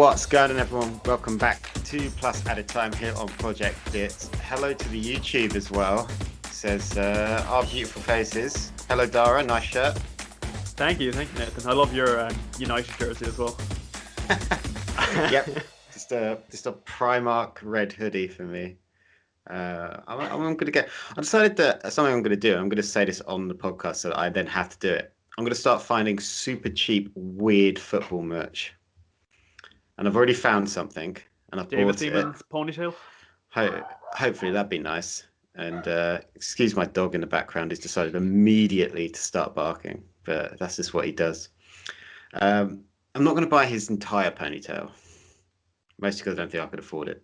What's going on, everyone? Welcome back to Plus at a Time here on Project Dits. Hello to the YouTube as well. It says our beautiful faces. Hello, Darragh. Nice shirt. Thank you, Nathan. I love your United jersey as well. Yep, just a Primark red hoodie for me. I decided that something I'm going to do. I'm going to say this on the podcast so that I then have to do it. I'm going to start finding super cheap, weird football merch. And I've already found something, and I've David bought Seaman's ponytail. Hopefully that'd be nice. And excuse my dog in the background. He's decided immediately to start barking, but that's just what he does. I'm not going to buy his entire ponytail, mostly because I don't think I could afford it.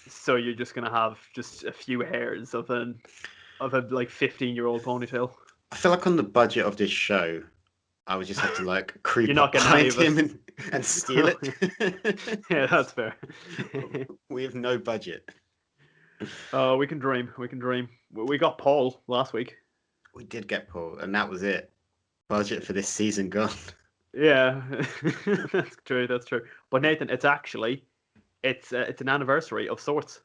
So you're just gonna have just a few hairs of a like 15-year-old ponytail. I feel like on the budget of this show, I would just have to like creep up behind him and steal it. Yeah, that's fair. We have no budget. Oh, we can dream. We can dream. We got Paul last week. We did get Paul, and that was it. Budget for this season gone. Yeah, that's true. That's true. But Nathan, it's an anniversary of sorts.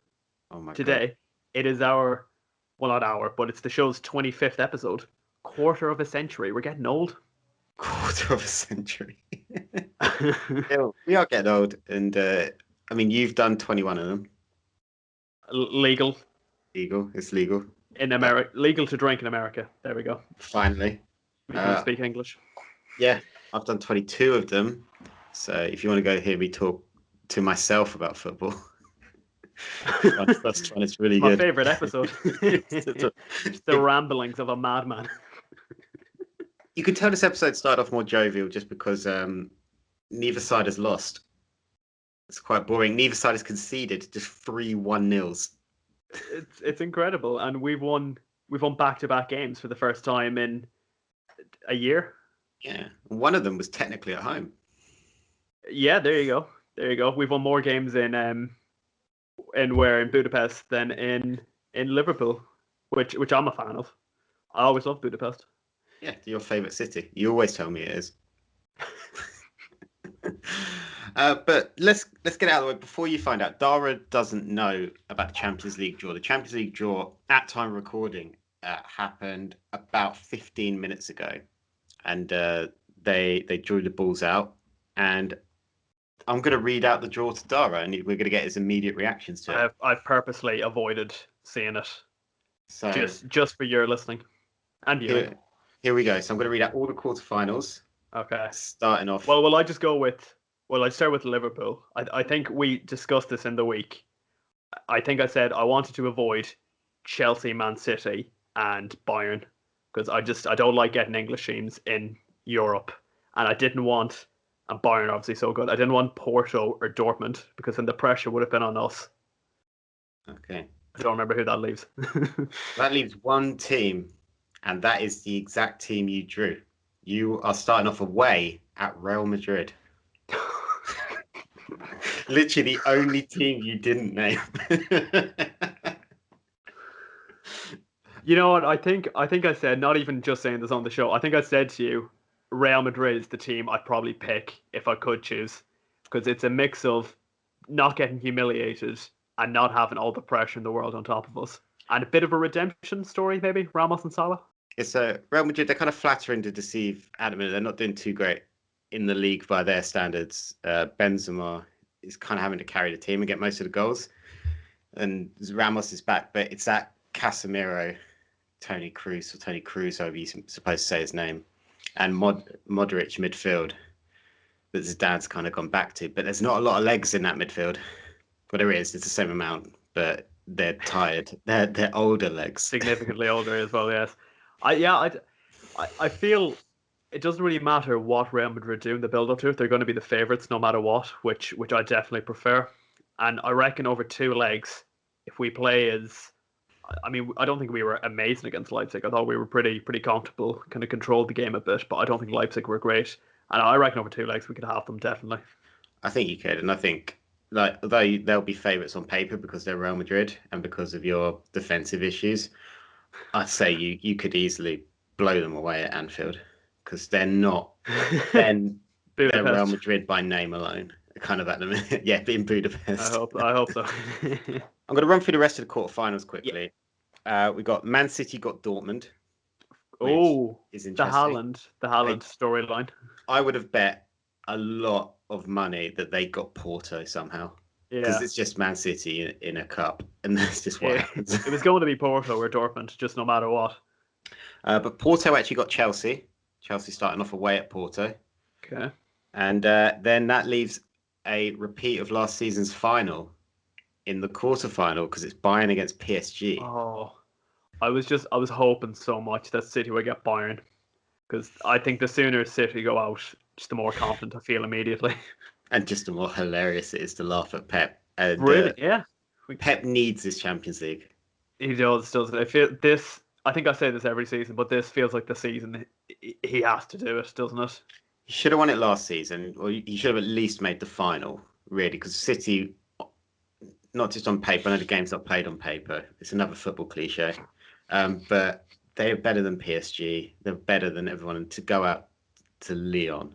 Oh my Today, God. It is not our, but it's the show's 25th episode. Quarter of a century. We're getting old. Quarter of a century. We are getting old, and I mean, you've done 21 of them. Legal. It's legal In America, legal to drink in America. There we go. Finally, We can speak English. Yeah, I've done 22 of them. So if you want to go hear me talk to myself about football, that's fun. It's really My good. My favorite episode. It's the ramblings of a madman. You could tell this episode started off more jovial just because neither side has lost. It's quite boring. Neither side has conceded. Just 3-1 nils. It's incredible, and we've won back-to-back games for the first time in a year. Yeah, one of them was technically at home. Yeah, there you go. We've won more games in Budapest than in Liverpool, which I'm a fan of. I always love Budapest. Yeah, your favourite city. You always tell me it is. But let's get out of the way before you find out. Darragh doesn't know about the Champions League draw. The Champions League draw, at time recording, happened about 15 minutes ago, and they drew the balls out. And I'm going to read out the draw to Darragh, and we're going to get his immediate reactions to it. I've purposely avoided seeing it, so just for your listening and you. Here we go. So I'm going to read out all the quarterfinals. Okay. Starting off. Well, I start with Liverpool. I think we discussed this in the week. I think I said I wanted to avoid Chelsea, Man City, and Bayern because I don't like getting English teams in Europe, and I didn't want, and Bayern obviously so good. I didn't want Porto or Dortmund because then the pressure would have been on us. Okay. I don't remember who that leaves. That leaves one team. And that is the exact team you drew. You are starting off away at Real Madrid. Literally the only team you didn't name. You know what? I think I said, not even just saying this on the show, I think I said to you, Real Madrid is the team I'd probably pick if I could choose. Because it's a mix of not getting humiliated and not having all the pressure in the world on top of us. And a bit of a redemption story, maybe, Ramos and Salah. It's Real Madrid, they're kind of flattering to deceive at the minute. They're not doing too great in the league by their standards. Benzema is kind of having to carry the team and get most of the goals. And Ramos is back, but it's that Casemiro, Tony Cruz, however you're supposed to say his name, and Modric midfield that Zidane's kind of gone back to. But there's not a lot of legs in that midfield. Well, there is. It's the same amount, but they're tired. They're older legs. Significantly older as well, yes. I feel it doesn't really matter what Real Madrid do in the build-up to it. They're going to be the favourites no matter what, which I definitely prefer. And I reckon over two legs, if we play as... I mean, I don't think we were amazing against Leipzig. I thought we were pretty comfortable, kind of controlled the game a bit, but I don't think Leipzig were great. And I reckon over two legs we could have them, definitely. I think you could, and I think... although they'll be favourites on paper because they're Real Madrid and because of your defensive issues, I'd say you could easily blow them away at Anfield because they're not. They're Real Madrid by name alone. kind of at the minute. Yeah, in I Budapest. hope so. I'm going to run through the rest of the quarterfinals Yeah. quickly. We got Man City got Dortmund, which Oh, is the interesting. Haaland I, storyline. I would have bet a lot of money that they got Porto somehow, because Yeah. it's just Man City in a cup, and that's just what It, happens. it was going to be Porto or Dortmund, just no matter what. But Porto actually got Chelsea. Chelsea starting off away at Porto. Okay. And then that leaves a repeat of last season's final in the quarterfinal because it's Bayern against PSG. Oh, I was hoping so much that City would get Bayern because I think the sooner City go out, just the more confident I feel immediately. And just the more hilarious it is to laugh at Pep. And Really? Yeah. Pep needs this Champions League. He does, doesn't he? I feel this. I think I say this every season, but this feels like the season he has to do it, doesn't it? He should have won it last season, or he should have at least made the final, really, because City, not just on paper, I know the game's not played on paper. It's another football cliche. But they're better than PSG. They're better than everyone. And to go out to Lyon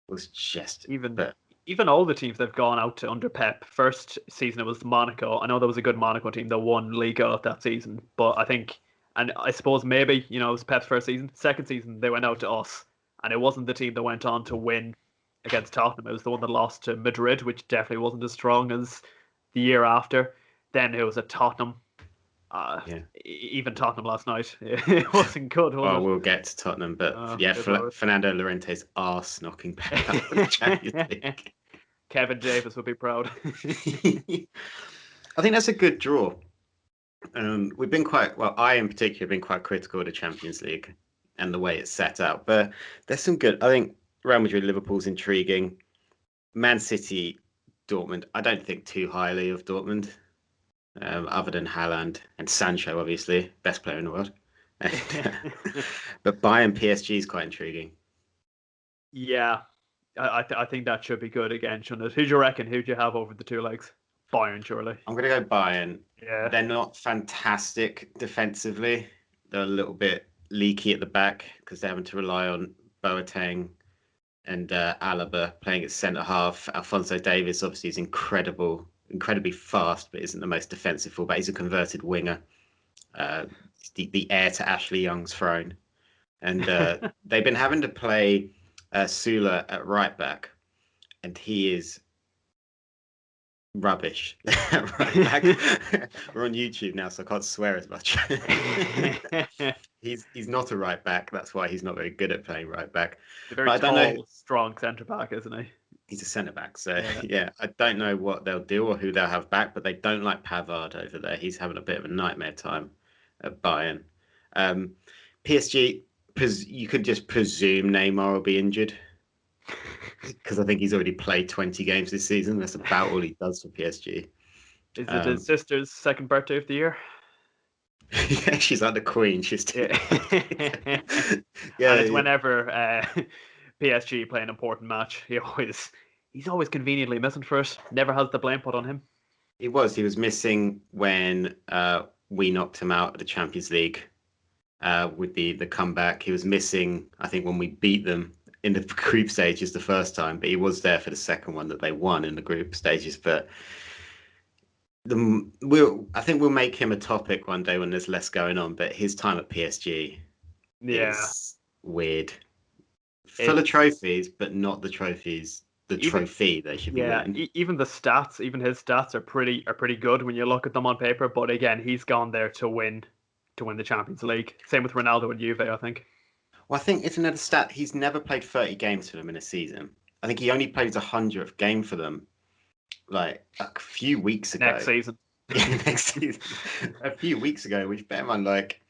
was just. Even But even all the teams they've gone out to under Pep. First season it was Monaco. I know there was a good Monaco team that won Liga that season, but I think, and I suppose maybe it was Pep's first season. Second season they went out to us, and it wasn't the team that went on to win against Tottenham. It was the one that lost to Madrid, which definitely wasn't as strong as the year after. Then it was at Tottenham. yeah. Even Tottenham last night, it wasn't good, Well, was we'll get to Tottenham, but yeah, good lord. Fernando Llorente's arse knocking Pep out of the Champions League. Kevin Davis would be proud. I think that's a good draw. We've been quite well. I, in particular, have been quite critical of the Champions League and the way it's set out. But there's some good. I think Real Madrid, Liverpool's intriguing. Man City, Dortmund. I don't think too highly of Dortmund, other than Haaland and Sancho, obviously best player in the world. But Bayern PSG is quite intriguing. Yeah, I think that should be good again, shouldn't it? Who do you reckon? Who do you have over the two legs? Bayern, surely. I'm going to go Bayern. Yeah. They're not fantastic defensively. They're a little bit leaky at the back because they're having to rely on Boateng and Alaba playing at centre half. Alphonso Davies obviously is incredibly fast, but isn't the most defensive fullback. He's a converted winger, the heir to Ashley Young's throne. And they've been having to play Sula at right back, and he is rubbish. Right back. We're on YouTube now, so I can't swear as much. He's not a right back. That's why he's not very good at playing right back. A very tall, strong centre back, isn't he? He's a centre back. So yeah, I don't know what they'll do or who they'll have back, but they don't like Pavard over there. He's having a bit of a nightmare time at Bayern. PSG, you could just presume Neymar will be injured. Because I think he's already played 20 games this season. That's about all he does for PSG. Is it his sister's second birthday of the year? Yeah, she's like the queen. She's yeah. And it's whenever PSG play an important match, he's always conveniently missing for it. Never has the blame put on him. He was missing when we knocked him out of the Champions League with the comeback. He was missing, I think, when we beat them in the group stages the first time, but he was there for the second one that they won in the group stages. But I think we'll make him a topic one day when there's less going on. But his time at PSG is weird, full of trophies, but not the trophies. Trophy they should be winning. Even the stats, even his stats are pretty good when you look at them on paper. But again, he's gone there to win the Champions League. Same with Ronaldo and Juve, I think. Well, I think it's another stat. He's never played 30 games for them in a season. I think he only played his 100th game for them, like a few weeks ago. Next season. Next season. A few weeks ago, which bear in mind, like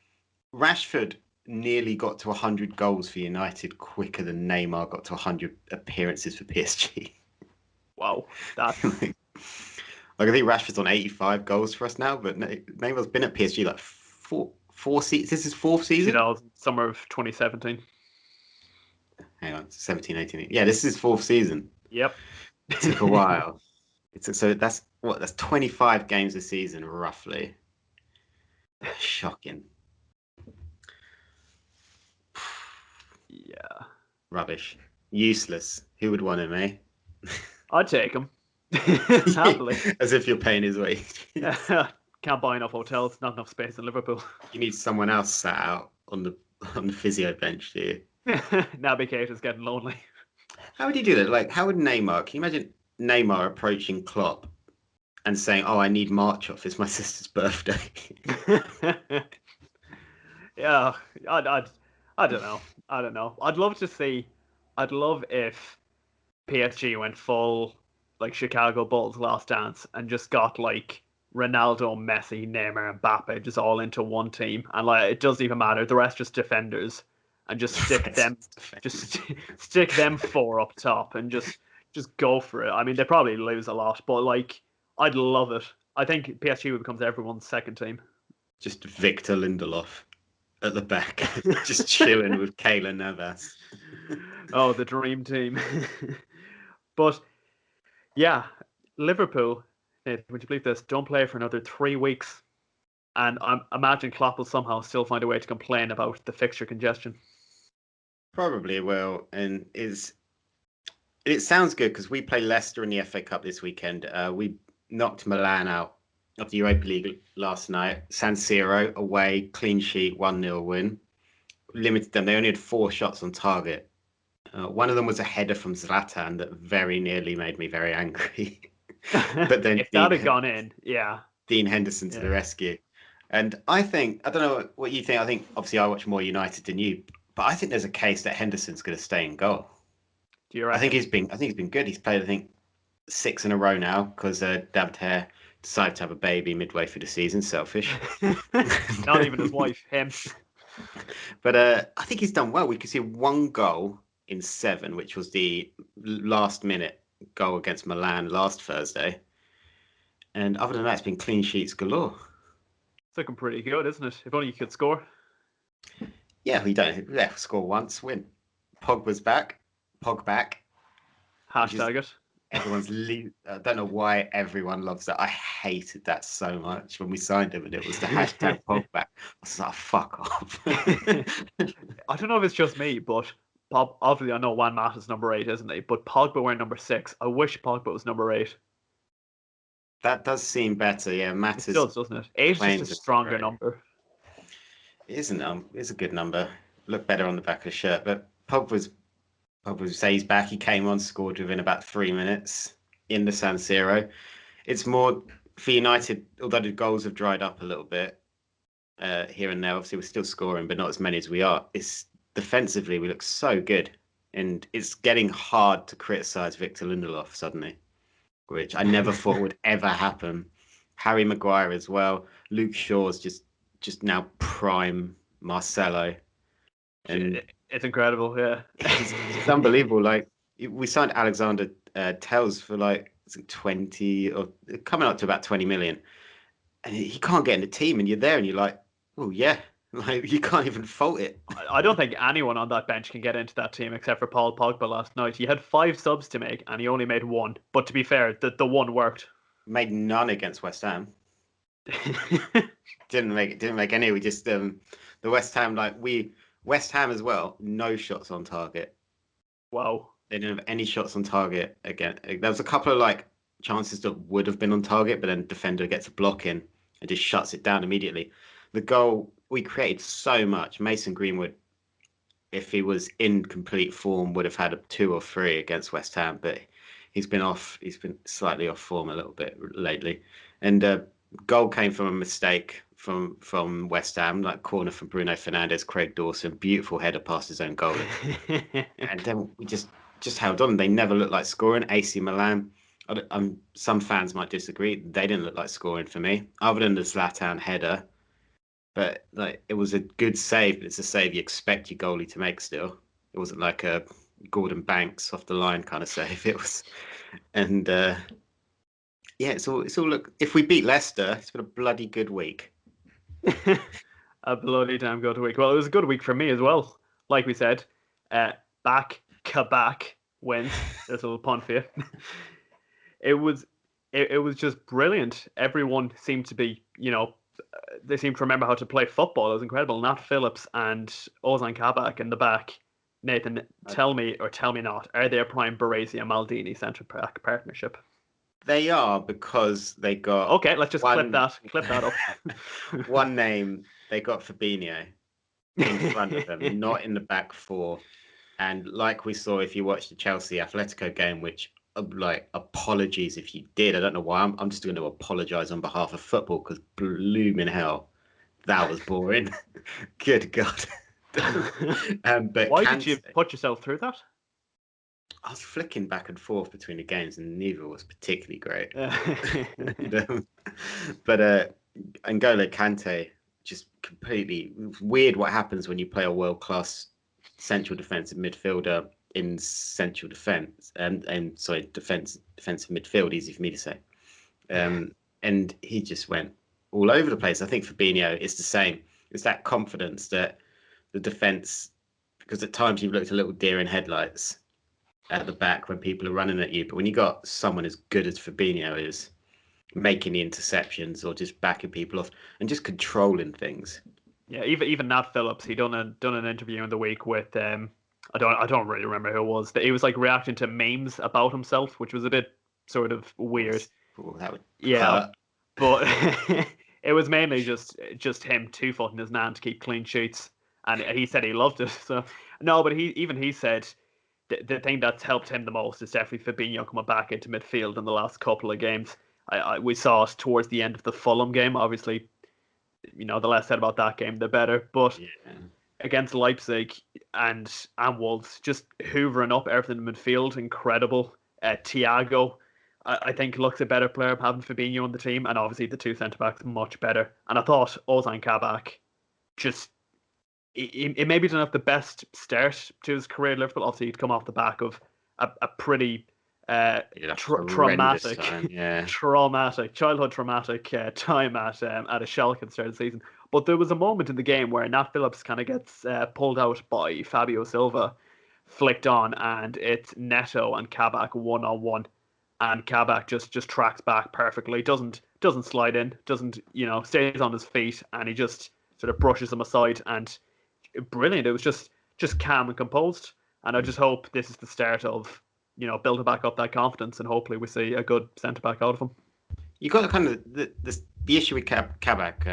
Rashford nearly got to 100 goals for United quicker than Neymar got to 100 appearances for PSG. Wow, that's like I think Rashford's on 85 goals for us now, but Neymar's been at PSG like four seasons. This is fourth season? Summer of 2017. Hang on, 17, 18. Yeah, this is his fourth season. Yep. It took a while. So that's 25 games a season, roughly. Shocking. Yeah. Rubbish. Useless. Who would want him, eh? I'd take him. Happily. As if you're paying his wage. Can't buy enough hotels, not enough space in Liverpool. You need someone else sat out on the physio bench, do you? Naby Keita's getting lonely. How would you do that? Like, how would Neymar? Can you imagine Neymar approaching Klopp and saying, "Oh, I need March off. It's my sister's birthday." Yeah, I don't know. I don't know. I'd love to see. I'd love if PSG went full like Chicago Bulls last dance and just got like Ronaldo, Messi, Neymar, and Mbappe just all into one team, and like it doesn't even matter. The rest just defenders, and just stick them, stick them four up top, and just go for it. I mean, they probably lose a lot, but like I'd love it. I think PSG would become everyone's second team. Just Victor Lindelof at the back, just chilling with Keylor Navas. Oh, the dream team. But yeah, Liverpool, Nathan, would you believe this? Don't play for another 3 weeks. And I imagine Klopp will somehow still find a way to complain about the fixture congestion. Probably will, and it sounds good because we play Leicester in the FA Cup this weekend. We knocked Milan out of the Europa League last night. San Siro away, clean sheet, 1-0 win. Limited them. They only had 4 shots on target. One of them was a header from Zlatan that very nearly made me very angry. But then if that had gone in, yeah. Dean Henderson to the rescue. And I don't know what you think. I think obviously I watch more United than you, but I think there's a case that Henderson's going to stay in goal. Do you reckon? I think he's been good. He's played, I think, 6 in a row now because David Hare decided to have a baby midway through the season. Selfish. Not even his wife, him. But I think he's done well. We could see 1 goal in 7, which was the last minute goal against Milan last Thursday. And other than that, it's been clean sheets galore. It's looking pretty good, isn't it? If only you could score. Yeah, we don't. Yeah, score once, win. Pogba's back. Pog back. Hashtag it. Everyone's. I don't know why everyone loves that. I hated that so much when we signed him, and it was the hashtag Pog back. I was like, fuck off. I don't know if it's just me, but obviously I know Juan Mata's number 8, isn't he? But Pogba wearing number 6. I wish Pogba was number 8. That does seem better, yeah. Mata's. It does, doesn't it? 8 is just a stronger number. It isn't. It's a good number. Look better on the back of the shirt. But Pogba's say he's back. He came on, scored within about 3 minutes in the San Siro. It's more for United, although the goals have dried up a little bit here and there. Obviously, we're still scoring, but not as many as we are. It's defensively, we look so good. And it's getting hard to criticise Victor Lindelof suddenly, which I never thought would ever happen. Harry Maguire as well. Luke Shaw's just now prime Marcelo. And it's incredible, yeah. It's unbelievable. Like, we signed Alexander Tells for like 20 or coming up to about 20 million, and he can't get in the team, and you're there and you're like, oh yeah, like you can't even fault it. I don't think anyone on that bench can get into that team except for Paul Pogba last night. He had 5 subs to make and he only made 1, but to be fair, the 1 worked. Made none against West Ham. didn't make any. We just the West Ham, West Ham as well, no shots on target. Wow. They didn't have any shots on target again. There was a couple of chances that would have been on target, but then defender gets a block in and just shuts it down immediately. The goal, we created so much. Mason Greenwood, if he was in complete form, would have had a 2 or 3 against West Ham, but he's been slightly off form a little bit lately. And goal came from a mistake from West Ham, like corner from Bruno Fernandes, Craig Dawson, beautiful header past his own goal. And then we just held on. They never looked like scoring. AC Milan, some fans might disagree. They didn't look like scoring for me, other than the Zlatan header. But it was a good save, but it's a save you expect your goalie to make still. It wasn't like a Gordon Banks off the line kind of save. It was, and yeah, it's all look. If we beat Leicester, it's been a bloody good week. A bloody damn good week. Well, it was a good week for me as well. Like we said, back wins. This little pun for you. It was just brilliant. Everyone seemed to be, they seemed to remember how to play football. It was incredible. Nat Phillips and Ozan Kabak in the back Nathan, tell me or tell me not, are they a prime Baresi and Maldini centre back partnership? They are, because they got Okay, let's just clip that up. one name. They got Fabinho in front of them, not in the back four. And like we saw, if you watched the Chelsea Atletico game, which like apologies if you did, I don't know why. I'm just going to apologise on behalf of football, because blooming hell, that was boring. Good God. But Why did you put yourself through that? I was flicking back and forth between the games, and neither was particularly great. But N'Golo Kante, just completely weird what happens when you play a world-class central defensive midfielder in central defense, and sorry, defensive midfield, easy for me to say. And he just went all over the place. I think Fabinho is the same. It's that confidence that the defense, because at times you've looked a little deer in headlights at the back when people are running at you, but when you got someone as good as Fabinho is, making the interceptions or just backing people off and just controlling things. Yeah, even Nat Phillips, he done an interview in the week with I don't really remember who it was. He was like reacting to memes about himself, which was a bit sort of weird. Ooh, that would hurt. But it was mainly just him 2-footing his nan to keep clean sheets, and he said he loved it. So no, but he said the thing that's helped him the most is definitely Fabinho coming back into midfield in the last couple of games. We saw it towards the end of the Fulham game. Obviously, the less said about that game, the better. But against Leipzig and Wolves, just hoovering up everything in midfield, incredible. Thiago, I think, looks a better player having Fabinho on the team, and obviously the two centre backs much better. And I thought Ozan Kabak just it maybe didn't have the best start to his career at Liverpool. Obviously, he'd come off the back of a pretty traumatic childhood traumatic time at a Schalke at the start of the season. But there was a moment in the game where Nat Phillips kind of gets pulled out by Fabio Silva, flicked on, and it's Neto and Kabak 1-on-1, and Kabak just tracks back perfectly, doesn't slide in, doesn't stays on his feet, and he just sort of brushes them aside, and brilliant. It was just calm and composed, and I just hope this is the start of building back up that confidence, and hopefully we see a good centre back out of him. You got kind of the issue with Kabak.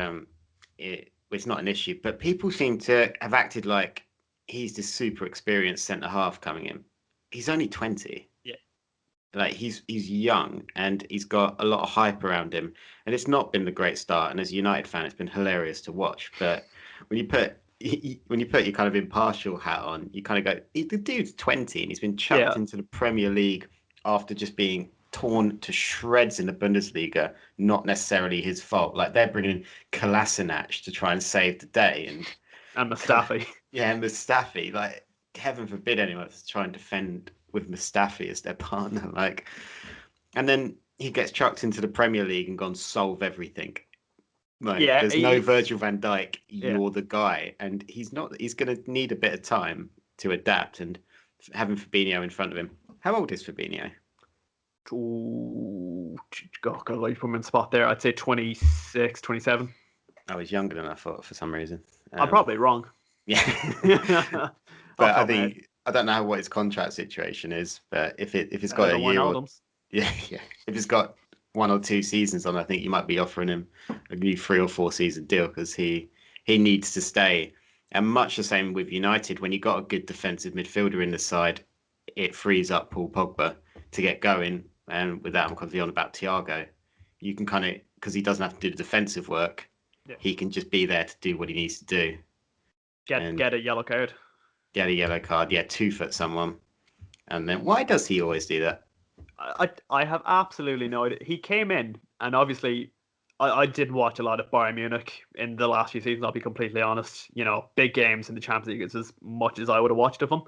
It's not an issue, but people seem to have acted like he's this super experienced centre half coming in. He's only 20. Yeah, like he's young, and he's got a lot of hype around him, and it's not been the great start. And as a United fan, it's been hilarious to watch. But when you put your kind of impartial hat on, you kind of go, the dude's 20 and he's been chucked into the Premier League after just being torn to shreds in the Bundesliga. Not necessarily his fault. Like, they're bringing Kolasinac to try and save the day, and Mustafi. And Mustafi. Like, heaven forbid anyone to try and defend with Mustafi as their partner. Like, and then he gets chucked into the Premier League and gone solve everything. Like, there's no Virgil van Dijk, you're the guy. And he's not. He's going to need a bit of time to adapt, and having Fabinho in front of him. How old is Fabinho? Oh, God, you put him in the spot there. I'd say 26, 27. I was younger than I thought for some reason. I'm probably wrong. Yeah. But I think, I don't know what his contract situation is, but if it's got a year or, if it's got 1 or 2 seasons on, I think you might be offering him a new 3 or 4 season deal, because he needs to stay. And much the same with United, when you got a good defensive midfielder in the side, it frees up Paul Pogba to get going. And with that, I'm kind of on about Thiago. You can kind of, because he doesn't have to do the defensive work, he can just be there to do what he needs to do. Get a yellow card. Get a yellow card, 2-foot someone. And then why does he always do that? I have absolutely no idea. He came in, and obviously I didn't watch a lot of Bayern Munich in the last few seasons, I'll be completely honest. Big games in the Champions League is as much as I would have watched of him.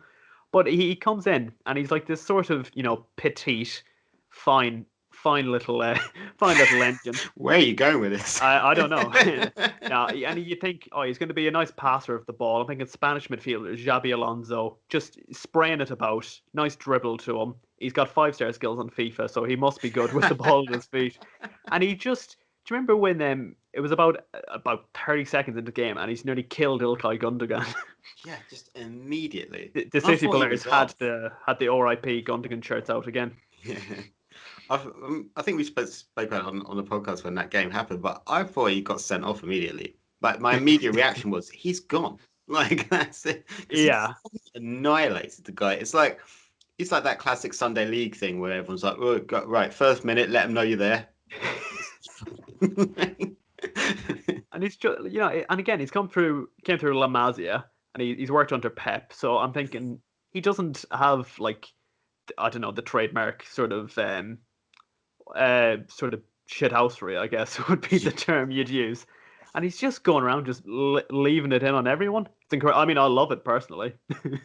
But he comes in, and he's like this sort of, petite, fine little engine. Where are you going with this? I don't know. And you think, he's going to be a nice passer of the ball. I'm thinking Spanish midfielder Xabi Alonso, just spraying it about. Nice dribble to him. He's got 5-star skills on FIFA, so he must be good with the ball at his feet. And he just, do you remember when it was about 30 seconds into the game, and he's nearly killed Ilkay Gundogan. Yeah, just immediately. The I City thought he players was off. had the RIP Gundogan shirts out again. Yeah. I think we spoke about it on the podcast when that game happened, but I thought he got sent off immediately. Like my immediate reaction was, he's gone. Like that's it. Because he Yeah, annihilated the guy. It's like that classic Sunday League thing where everyone's like, oh, right, first minute, let them know you're there. and he's just and again he's came through La Masia, and he's worked under Pep. So I'm thinking he doesn't have like, I don't know, the trademark sort of shithousery, I guess would be the term you'd use. And he's just going around just leaving it in on everyone. It's incredible. I mean, I love it personally.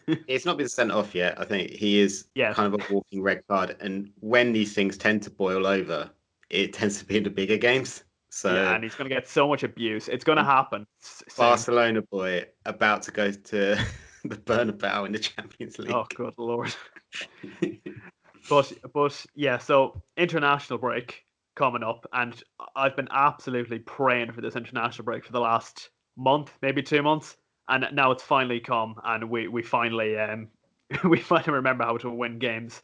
It's not been sent off yet. I think he is Yeah. kind of a walking red card. And when these things tend to boil over, it tends to be in the bigger games. So yeah, and he's going to get so much abuse. It's going to happen soon. Barcelona boy about to go to the Bernabeu in the Champions League. Oh, good Lord. But yeah, so international break coming up, and I've been absolutely praying for this international break for the last month, maybe 2 months, and now it's finally come, and we finally we finally remember how to win games.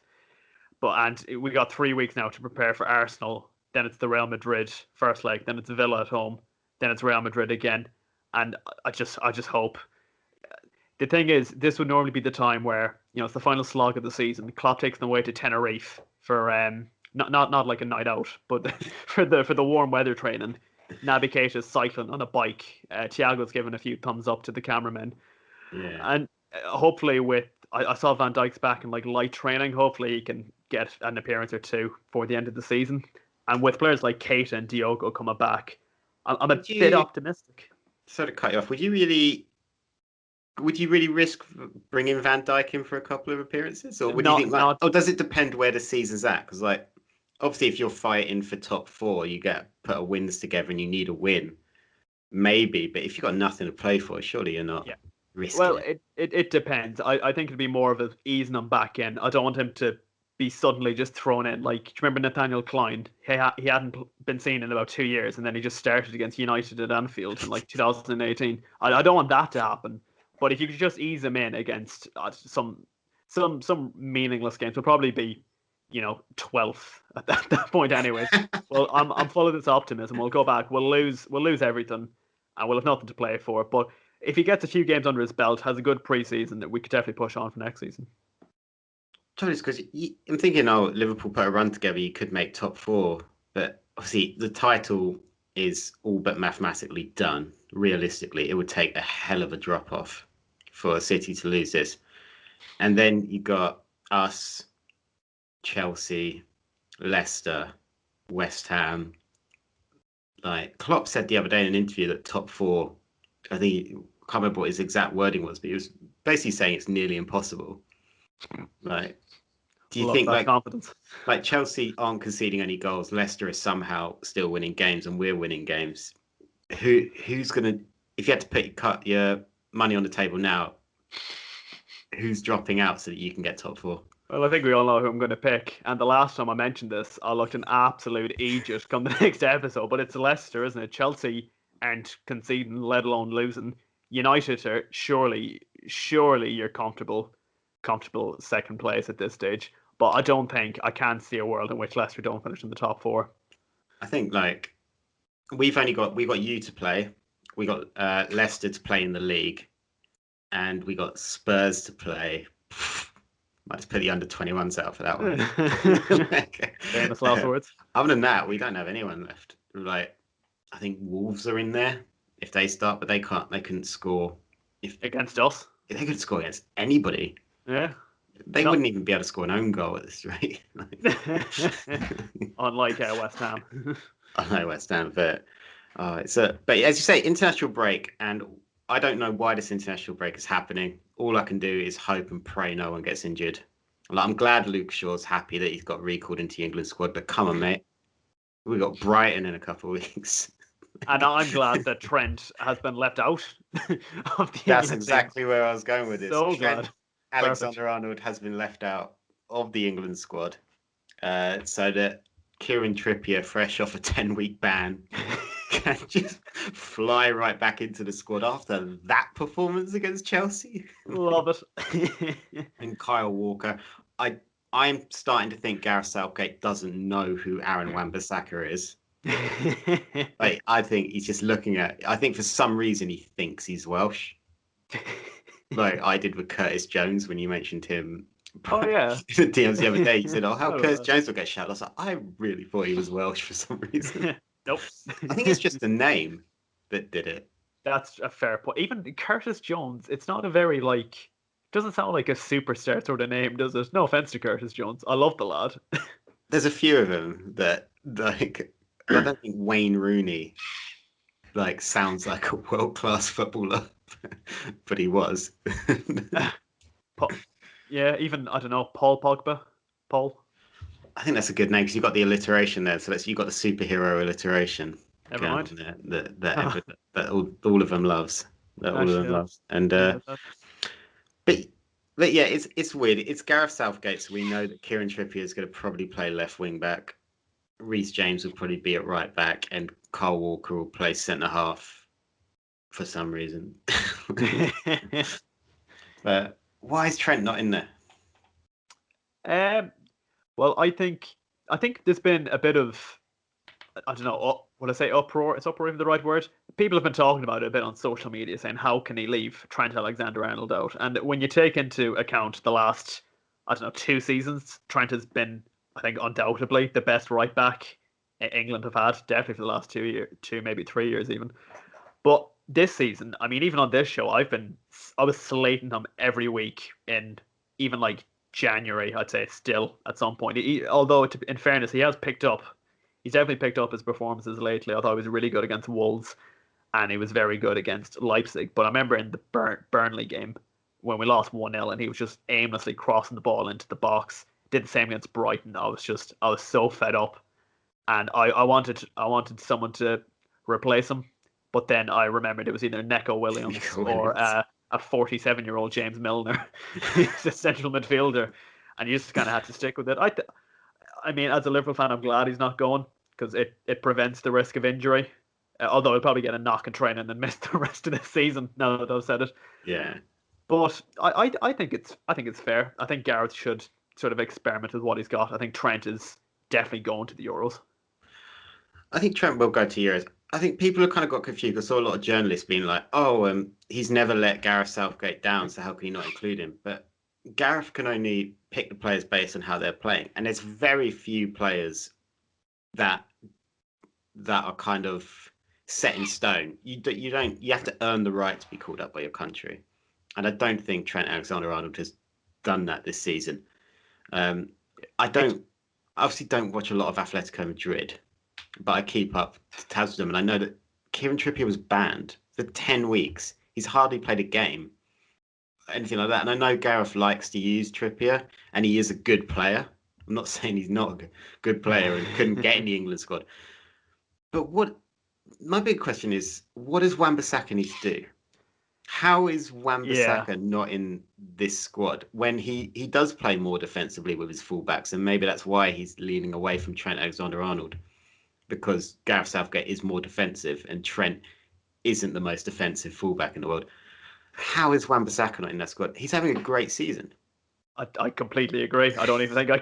And we got 3 weeks now to prepare for Arsenal. Then it's the Real Madrid first leg. Then it's Villa at home. Then it's Real Madrid again, and I just hope. The thing is, this would normally be the time where it's the final slog of the season. Klopp takes them away to Tenerife for not like a night out, but for the warm weather training. Naby Keita's cycling on a bike. Thiago's giving a few thumbs up to the cameramen. Yeah. And hopefully I saw Van Dijk's back in like light training. Hopefully he can get an appearance or two for the end of the season. And with players like Keita and Diogo coming back, I'm a bit optimistic. Sort of cut you off. Would you really risk bringing Van Dijk in for a couple of appearances, or would you think or does it depend where the season's at? Because like obviously, if you're fighting for top 4, you get put a wins together and you need a win, maybe. But if you've got nothing to play for, surely you're not risking. Well, it depends. I think it'd be more of a easing him back in. I don't want him to be suddenly just thrown in. Like, do you remember Nathaniel Klein? He hadn't been seen in about 2 years, and then he just started against United at Anfield in like 2018. I don't want that to happen. But if you could just ease him in against some meaningless games, will probably be 12th at that point, anyways. Well, I'm full of this optimism. We'll go back. We'll lose everything, and we'll have nothing to play for. But if he gets a few games under his belt, has a good preseason, that we could definitely push on for next season. Because I'm thinking, Liverpool put a run together, you could make top 4, but obviously the title is all but mathematically done. Realistically, it would take a hell of a drop off for City to lose this. And then you got us, Chelsea, Leicester, West Ham. Like Klopp said the other day in an interview that top 4, I can't remember what his exact wording was, but he was basically saying it's nearly impossible. Like, do you think like Chelsea aren't conceding any goals, Leicester is somehow still winning games, and we're winning games? Who's gonna, if you had to cut your money on the table now, who's dropping out so that you can get top 4? Well, I think we all know who I'm going to pick. And the last time I mentioned this, I looked an absolute idiot come the next episode. But it's Leicester, isn't it? Chelsea aren't conceding, let alone losing. United are surely you're comfortable second place at this stage. But I can't see a world in which Leicester don't finish in the top 4. I think like we've got you to play. We got Leicester to play in the league, and we got Spurs to play. Might just put the under-21s out for that one. Famous last words. Other than that, we don't have anyone left. Like, I think Wolves are in there if they start, but they can't. They couldn't score against us. They could score against anybody. Yeah. They wouldn't even be able to score an own goal at this rate. Unlike West Ham. Unlike West Ham, but but as you say, international break, and I don't know why this international break is happening. All I can do is hope and pray no one gets injured. Like, I'm glad Luke Shaw's happy that he's got recalled into the England squad, but come on, mate. We've got Brighton in a couple of weeks. And I'm glad that Trent has been left out of the That's exactly where I was going with this. So glad. Alexander-Arnold has been left out of the England squad, so that Kieran Trippier, fresh off a 10-week ban, can just fly right back into the squad after that performance against Chelsea. Love it. And Kyle Walker, I I'm starting to think Gareth Southgate doesn't know who Aaron Wan-Bissaka is. Like, I think he's just looking at. I think for some reason he thinks he's Welsh. Like I did with Curtis Jones when you mentioned him. Oh yeah. In the DMs the other day, he said, "Oh, how Forgot Curtis about Jones will get shouted." I was like, I really thought he was Welsh for some reason. that. Nope. I think it's just the name that did it. That's a fair point. Even Curtis Jones, it's not a very like. Doesn't sound like a superstar sort of name, does it? No offense to Curtis Jones, I love the lad. There's a few of them that like. I don't think Wayne Rooney like sounds like a world-class footballer, but he was. Yeah, even I don't know, Paul Pogba. Paul. I think that's a good name because you got the alliteration there. So that's you got the superhero alliteration. Never going mind. on there, that all of them loves. That all of them Actually, loves. And yeah, but but yeah, it's weird. It's Gareth Southgate, so we know that Kieran Trippier is going to probably play left wing back. Reece James will probably be at right back, and Kyle Walker will play centre half for some reason. But why is Trent not in there? Well, I think there's been a bit of I don't know. Would I say uproar? Is uproar even the right word? People have been talking about it a bit on social media, saying how can he leave Trent Alexander-Arnold out? And when you take into account the last, I don't know, 2 seasons, Trent has been, I think, undoubtedly the best right back England have had, definitely for the last 2 years, maybe 3 years even. But this season, I mean, even on this show, I was slating him every week in even like January, I'd say still at some point. Although, in fairness, he's definitely picked up his performances lately. I thought he was really good against Wolves and he was very good against Leipzig. But I remember in the Burnley game when we lost 1-0 and he was just aimlessly crossing the ball into the box. Did the same against Brighton. I was so fed up. And I wanted someone to replace him. But then I remembered it was either Neco Williams or a 47-year-old James Milner. He's a central midfielder. And you just kind of had to stick with it. I mean, as a Liverpool fan, I'm glad he's not going because it prevents the risk of injury. Although he'll probably get a knock in training and miss the rest of the season. Now that I've said it. Yeah. But I think it's fair. I think Gareth should sort of experiment with what he's got. I think Trent is definitely going to the Euros. I think Trent will go to Euros. I think people have kind of got confused. I saw a lot of journalists being like, "Oh, he's never let Gareth Southgate down, so how can you not include him?" But Gareth can only pick the players based on how they're playing, and there's very few players that are kind of set in stone. You have to earn the right to be called up by your country, and I don't think Trent Alexander-Arnold has done that this season. I obviously don't watch a lot of Atletico Madrid, but I keep up tabs with them, and I know that Kieran Trippier was banned for 10 weeks. He's hardly played a game, anything like that. And I know Gareth likes to use Trippier, and he is a good player. I'm not saying he's not a good player and couldn't get in the England squad. But my big question is, what does Wan-Bissaka need to do? How is Wan-Bissaka not in this squad when he does play more defensively with his fullbacks? And maybe that's why he's leaning away from Trent Alexander-Arnold, because Gareth Southgate is more defensive and Trent isn't the most defensive fullback in the world. How is Wan-Bissaka not in that squad? He's having a great season. I completely agree. I don't even think I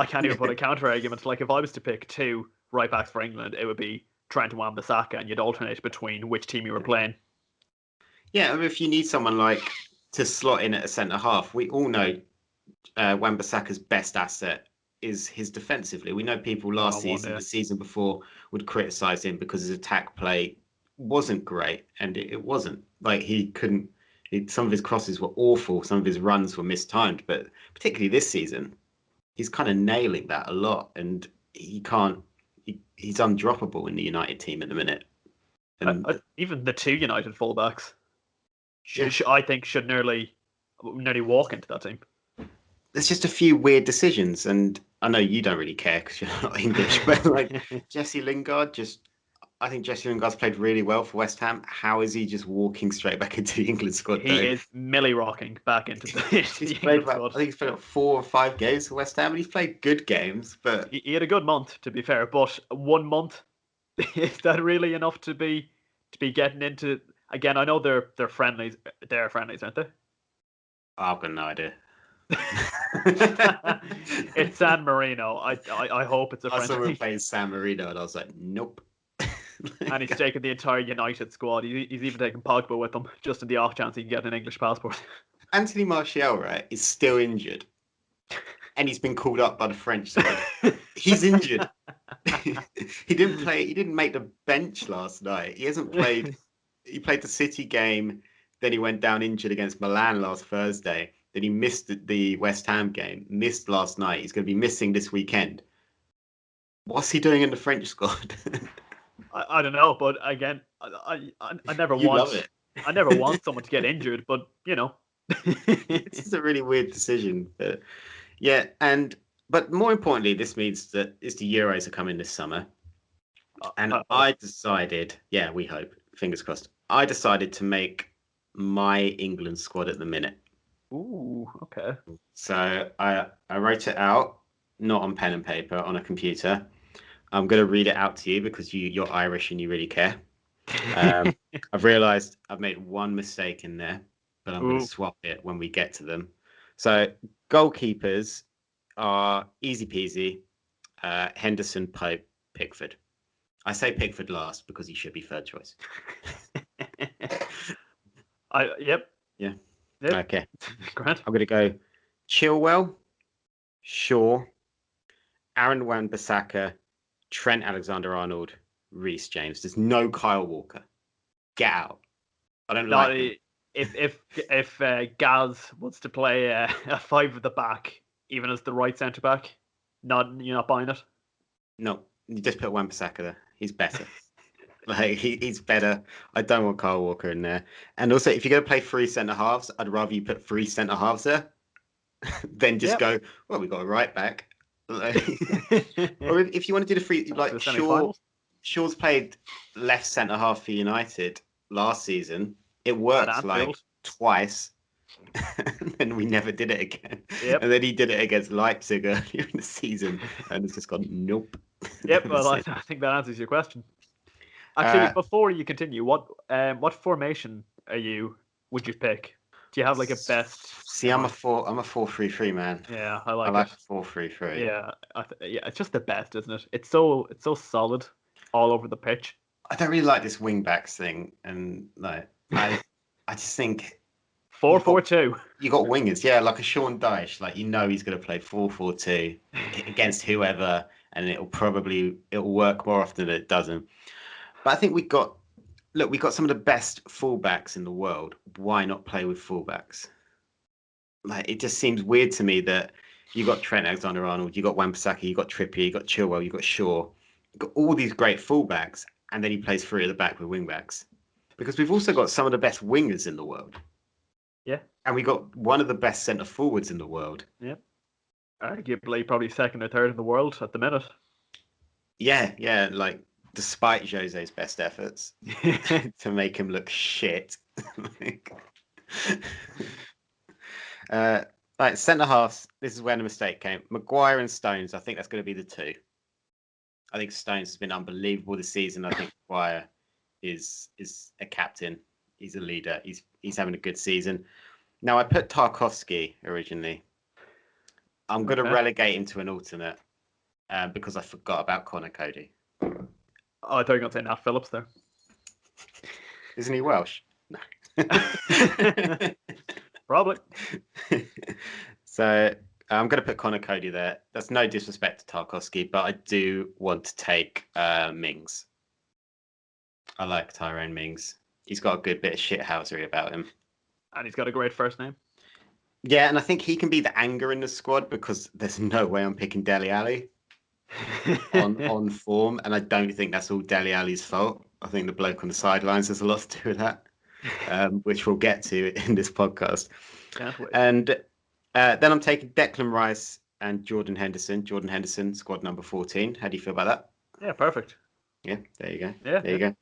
can't even put a counter argument. Like if I was to pick two right backs for England, it would be Trent and Wan-Bissaka, and you'd alternate between which team you were playing. Yeah, I mean, if you need someone like to slot in at a centre half, we all know Wan-Bissaka's best asset is his defensively. We know people last season, the season before, would criticise him because his attack play wasn't great, and it wasn't. Like he couldn't. Some of his crosses were awful. Some of his runs were mistimed. But particularly this season, he's kind of nailing that a lot, and he can't. He's undroppable in the United team at the minute. And even the two United fullbacks, I think, should nearly walk into that team. There's just a few weird decisions, and I know you don't really care because you're not English, but like Jesse Lingard, I think Jesse Lingard's played really well for West Ham. How is he just walking straight back into the England squad? He is millie rocking back into the England squad. I think he's played 4 or 5 games for West Ham, and he's played good games. But he had a good month, to be fair. But 1 month, Is that really enough to be getting into? Again, I know they're friendlies. They're friendlies, aren't they? I've got no idea. It's San Marino. I hope it's a I saw him friendly. playing San Marino, and I was like, nope. And he's taking the entire United squad. He's even taking Pogba with him, just in the off chance he can get an English passport. Anthony Martial, right, is still injured, and he's been called up by the French side. He's injured. He didn't play. He didn't make the bench last night. He hasn't played. He played the City game. Then he went down injured against Milan last Thursday. Then he missed the West Ham game. Missed last night. He's going to be missing this weekend. What's he doing in the French squad? I don't know, but again, I never You want love it. I never want someone to get injured, but you know. This is a really weird decision, but yeah, but more importantly, this means that the Euros are coming this summer, and I decided, yeah, we hope, fingers crossed. I decided to make my England squad at the minute. Ooh, okay. So I wrote it out, not on pen and paper, on a computer. I'm going to read it out to you because you're Irish and you really care. I've realised I've made one mistake in there, but I'm going to swap it when we get to them. So goalkeepers are easy peasy. Henderson, Pope, Pickford. I say Pickford last because he should be third choice. Yep. Yeah. Yep. Okay. Grant. I'm going to go Chilwell, Shaw, Aaron Wan-Bissaka, Trent Alexander-Arnold, Reece James. There's no Kyle Walker. Get out. I don't like him. If Gaz wants to play a five at the back, even as the right centre back, you're not buying it. No, you just put Wan-Bissaka there. He's better. Like he's better. I don't want Kyle Walker in there. And also, if you're going to play three centre halves, I'd rather you put three centre halves there than just go. Well, we got a right back. Or if you want to do the free, like Shaw's played left centre half for United last season. It worked like twice, and then we never did it again. Yep. And then he did it against Leipzig earlier in the season, and it's just gone nope. Yep. Well, I think that answers your question. Actually, before you continue, what formation would you pick? Do you have like a best? See, I'm a 4-3-3 man. Yeah, I like 4-3-3. Yeah, it's just the best, isn't it? It's so solid all over the pitch. I don't really like this wing backs thing, and like I just think 4-4-2. You got wingers, yeah, like a Sean Dyche, like he's going to play 4-4-2 against whoever, and it'll work more often than it doesn't. But I think we got some of the best fullbacks in the world. Why not play with fullbacks? Like it just seems weird to me that you got Trent Alexander-Arnold, you got Wan-Bissaka, you got Trippier, you got Chilwell, you got Shaw, you got all these great fullbacks, and then he plays three at the back with wingbacks. Because we've also got some of the best wingers in the world. Yeah. And we got one of the best centre forwards in the world. Yep. Arguably probably second or third in the world at the minute. Yeah, like despite Jose's best efforts to make him look shit. Like centre halves, this is where the mistake came. Maguire and Stones, I think that's going to be the two. I think Stones has been unbelievable this season. I think Maguire is a captain. He's a leader. He's having a good season. Now I put Tarkowski originally. I'm going to relegate him to an alternate because I forgot about Connor Cody. Oh, I thought you were going to say Nat Phillips there. Isn't he Welsh? No. Probably. So I'm going to put Connor Cody there. That's no disrespect to Tarkowski, but I do want to take Mings. I like Tyrone Mings. He's got a good bit of shithousery about him. And he's got a great first name. Yeah, and I think he can be the anger in the squad because there's no way I'm picking Dele Alli on form, and I don't think that's all Dele Alli's fault. I think the bloke on the sidelines has a lot to do with that, which we'll get to in this podcast. Can't wait. And then I'm taking Declan Rice and Jordan Henderson. Jordan Henderson, squad number 14. How do you feel about that? Yeah, perfect. Yeah, there you go. Yeah, there you go.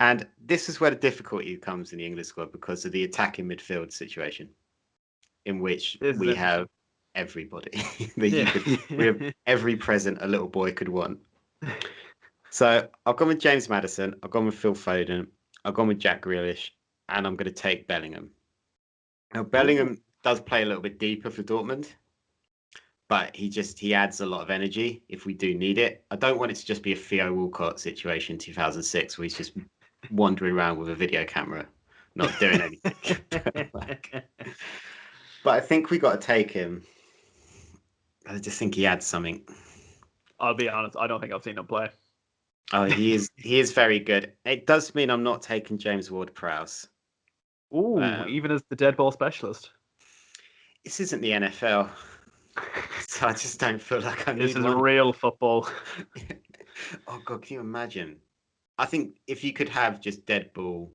And this is where the difficulty comes in the English squad because of the attacking midfield situation, in which we have everybody. We have every present a little boy could want. So I've gone with James Maddison. I've gone with Phil Foden. I've gone with Jack Grealish, and I'm going to take Bellingham. Now Bellingham does play a little bit deeper for Dortmund, but he adds a lot of energy if we do need it. I don't want it to just be a Theo Walcott situation, 2006, where he's just wandering around with a video camera, not doing anything. But I think we got to take him. I just think he adds something. I'll be honest, I don't think I've seen him play. Oh, he is very good. It does mean I'm not taking James Ward-Prowse. Ooh, even as the dead ball specialist. This isn't the NFL, so I just don't feel like I need This is one. real football. Oh God, can you imagine? I think if you could have just dead ball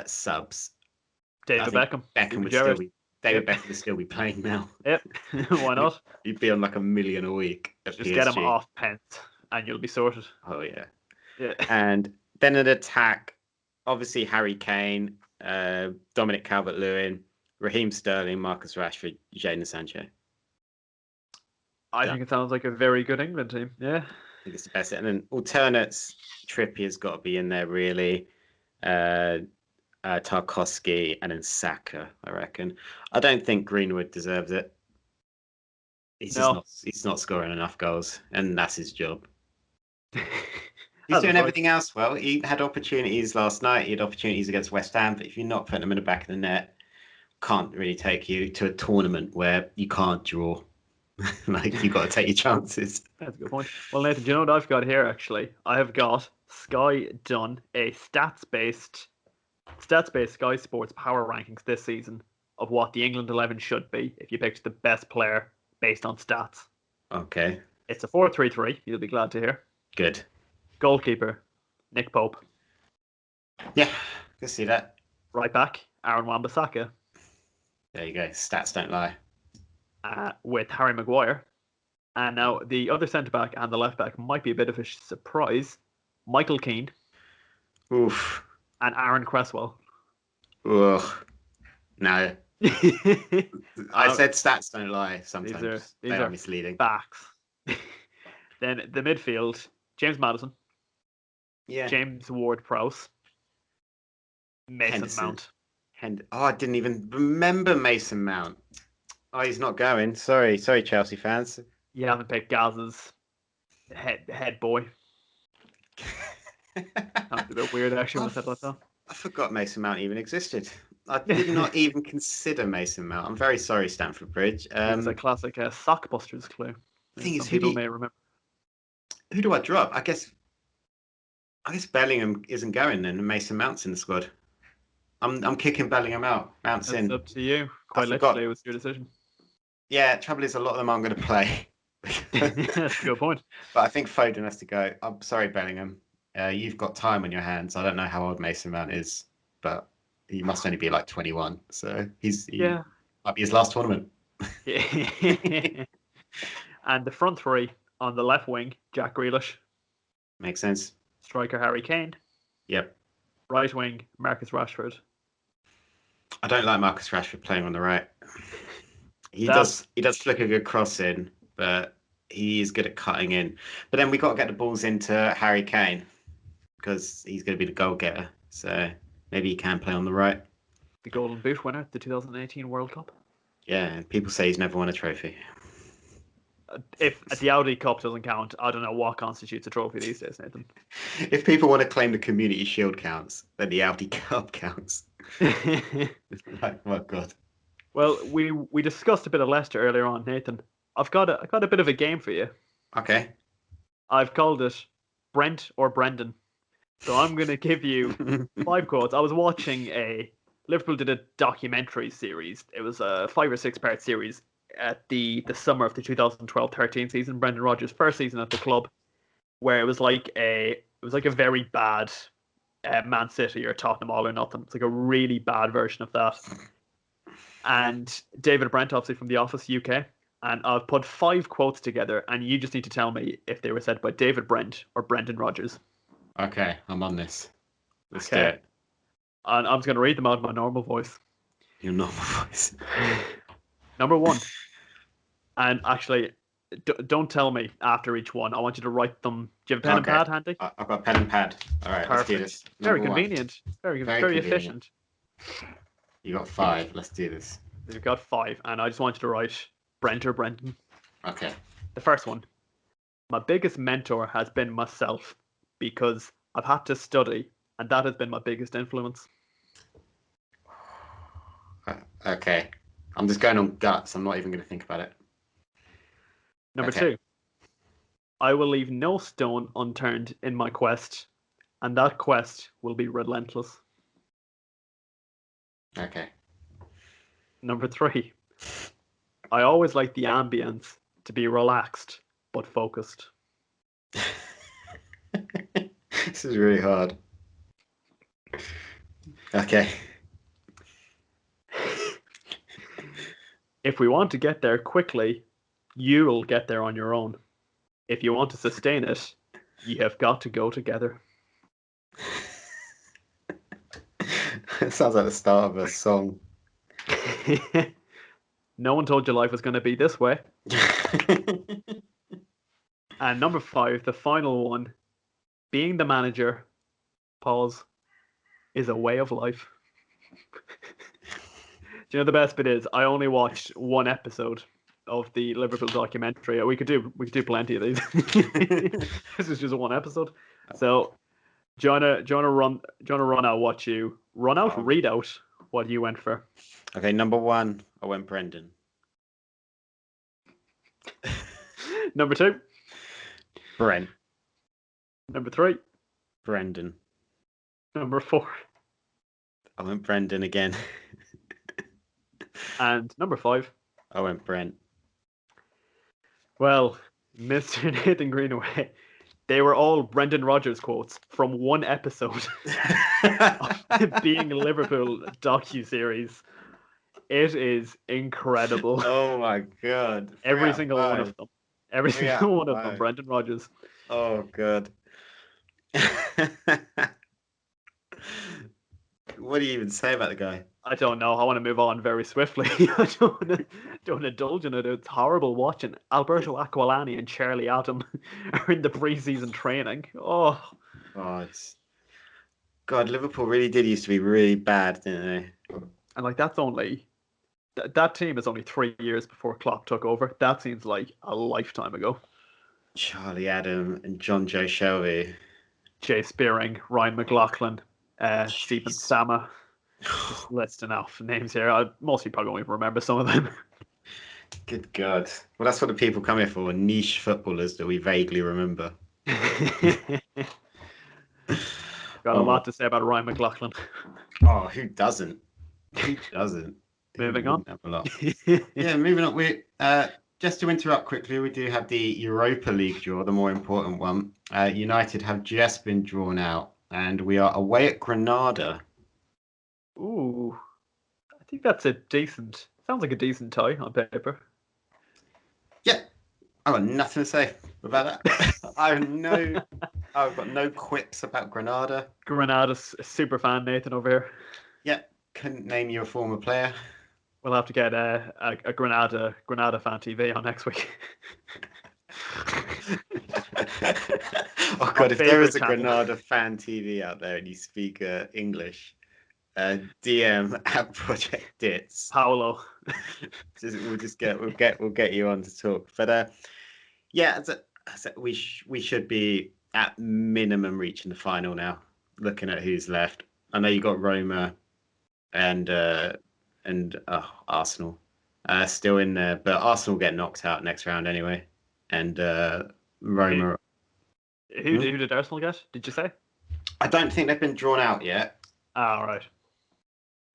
subs, David Beckham. Beckham would still be. David Beckham would still be playing now. Yep, why not? You'd be on like $1 million a week. Just PSG. Get him off pence, and you'll be sorted. Oh yeah. Yeah. And then an attack, obviously Harry Kane, Dominic Calvert-Lewin, Raheem Sterling, Marcus Rashford, Jadon Sancho. I think it sounds like a very good England team. Yeah. I think it's the best. And then alternates, Trippier's got to be in there really. Tarkowski and then Saka, I reckon. I don't think Greenwood deserves it. He's not scoring enough goals, and that's his job. He's doing everything else well. He had opportunities last night. He had opportunities against West Ham, but if you're not putting them in the back of the net, can't really take you to a tournament where you can't draw. Like, you got to take your chances. That's a good point. Well, Nathan, do you know what I've got here, actually? I have got Sky done a stats-based Sky Sports power rankings this season of what the England 11 should be if you picked the best player based on stats. Okay. It's a 4-3-3, you'll be glad to hear. Good. Goalkeeper, Nick Pope. Yeah, can see that. Right back, Aaron Wan-Bissaka. There you go. Stats don't lie. With Harry Maguire. And now the other centre-back and the left-back might be a bit of a surprise. Michael Keane. Oof. And Aaron Cresswell. Ugh. No. I said stats don't lie sometimes. They are misleading. Backs. Then the midfield, James Maddison. Yeah. James Ward-Prowse. Mason Mount. I didn't even remember Mason Mount. Oh, he's not going. Sorry, Chelsea fans. You haven't picked Gaz's head boy. That's a bit weird, actually, when I said like that. I forgot Mason Mount even existed. I did not even consider Mason Mount. I'm very sorry, Stamford Bridge. It's a classic Sockbusters clue. Thing is, people may remember. Who do I drop? I guess Bellingham isn't going then, and Mason Mount's in the squad. I'm kicking Bellingham out. Mount's in. It's up to you. Quite literally, it was your decision. Yeah, trouble is a lot of them aren't going to play. That's a good point. But I think Foden has to go. I'm sorry, Bellingham. You've got time on your hands. I don't know how old Mason Mount is, but he must only be like 21. So he might be his last tournament. And the front three on the left wing, Jack Grealish. Makes sense. Striker Harry Kane. Yep. Right wing, Marcus Rashford. I don't like Marcus Rashford playing on the right. He does flick a good cross in, but he is good at cutting in. But then we got to get the balls into Harry Kane because he's going to be the goal getter. So maybe he can play on the right. The Golden Boot winner at the 2018 World Cup. Yeah, people say he's never won a trophy. If the Audi Cup doesn't count, I don't know what constitutes a trophy these days, Nathan. If people want to claim the Community Shield counts, then the Audi Cup counts. Like, oh God. Well, we discussed a bit of Leicester earlier on, Nathan. I've got a bit of a game for you. Okay. I've called it Brent or Brendan. So I'm going to give you 5 quotes. I was watching Liverpool did a documentary series. It was a 5 or 6 part series at the summer of the 2012-13 season, Brendan Rodgers' first season at the club, where it was like a very bad Man City or Tottenham All or Nothing. It's like a really bad version of that. And David Brent, obviously from The Office UK, and I've put 5 quotes together, and you just need to tell me if they were said by David Brent or Brendan Rodgers. Okay, I'm on this. Let's do it. And I'm just going to read them out in my normal voice. Your normal voice. Number 1. And actually, don't tell me after each one. I want you to write them. Do you have a pen and pad handy? I've got pen and pad. All right, let's do this. Very Number one. convenient. Very convenient. efficient. You got 5. Let's do this. You've got 5, and I just want you to write Brent or Brendan. Okay. The first one. My biggest mentor has been myself because I've had to study, and that has been my biggest influence. Okay. I'm just going on guts. I'm not even going to think about it. Number 2. I will leave no stone unturned in my quest, and that quest will be relentless. Okay. Number 3. I always like the ambience to be relaxed but focused. This is really hard. Okay. If we want to get there quickly, you'll get there on your own. If you want to sustain it, you have got to go together. It sounds like the start of a song. No one told you life was going to be this way. And number 5, the final one, being the manager, pause, is a way of life. Do you know the best bit is? I only watched one episode of the Liverpool documentary. We could do plenty of these. This is just one episode. So, do you wanna read out what you went for? Okay, number 1, I went Brendan. Number 2, Brent. Number 3, Brendan. Number 4, I went Brendan again. And number 5, I went Brent. Well, Mr. Nathan Greenaway, they were all Brendan Rodgers quotes from one episode of the Being Liverpool docu-series. It is incredible. Oh my god. Every single one of them. Every single one of them, Brendan Rodgers. Oh god. What do you even say about the guy? I don't know. I want to move on very swiftly. I don't want to indulge in it. It's horrible watching. Alberto Aquilani and Charlie Adam are in the pre-season training. Oh, it's... God, Liverpool really did used to be really bad, didn't they? And like that team is only 3 years before Klopp took over. That seems like a lifetime ago. Charlie Adam and John Joe Shelby. Jay Spearing, Ryan McLaughlin, Stephen Sama. Just listing off names here. Most of you probably won't even remember some of them. Good God. Well, that's what the people come here for, niche footballers that we vaguely remember. Got a lot to say about Ryan McLaughlin. Oh, who doesn't? Who doesn't? Moving on. Have a lot. Yeah, moving on. We just to interrupt quickly, we do have the Europa League draw, the more important one. United have just been drawn out, and we are away at Granada. Ooh, I think that's sounds like a decent tie on paper. Yeah, I've got nothing to say about that. I've got no quips about Granada. Granada's a super fan, Nathan, over here. Yeah, couldn't name you a former player. We'll have to get a Granada fan TV on next week. Oh God, if there is a Granada fan TV out there and you speak English, DM at Project Dits. Paolo. We'll get you on to talk. But yeah, we should be at minimum reaching the final now. Looking at who's left, I know you got Roma and Arsenal still in there, but Arsenal get knocked out next round anyway. And Roma. Who did Arsenal get? Did you say? I don't think they've been drawn out yet. All right.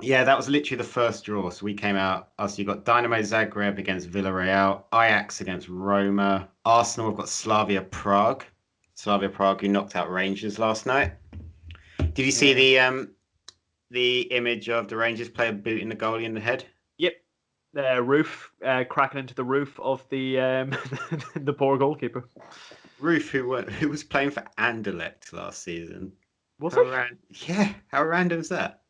Yeah, that was literally the first draw. So we came out. So you got Dynamo Zagreb against Villarreal, Ajax against Roma, Arsenal have got Slavia Prague. Slavia Prague, who knocked out Rangers last night. Did you see the image of the Rangers player booting the goalie in the head? Yep. The roof cracking into the roof of the the poor goalkeeper. Roof, who was playing for Anderlecht last season. Was it? Yeah. How random is that?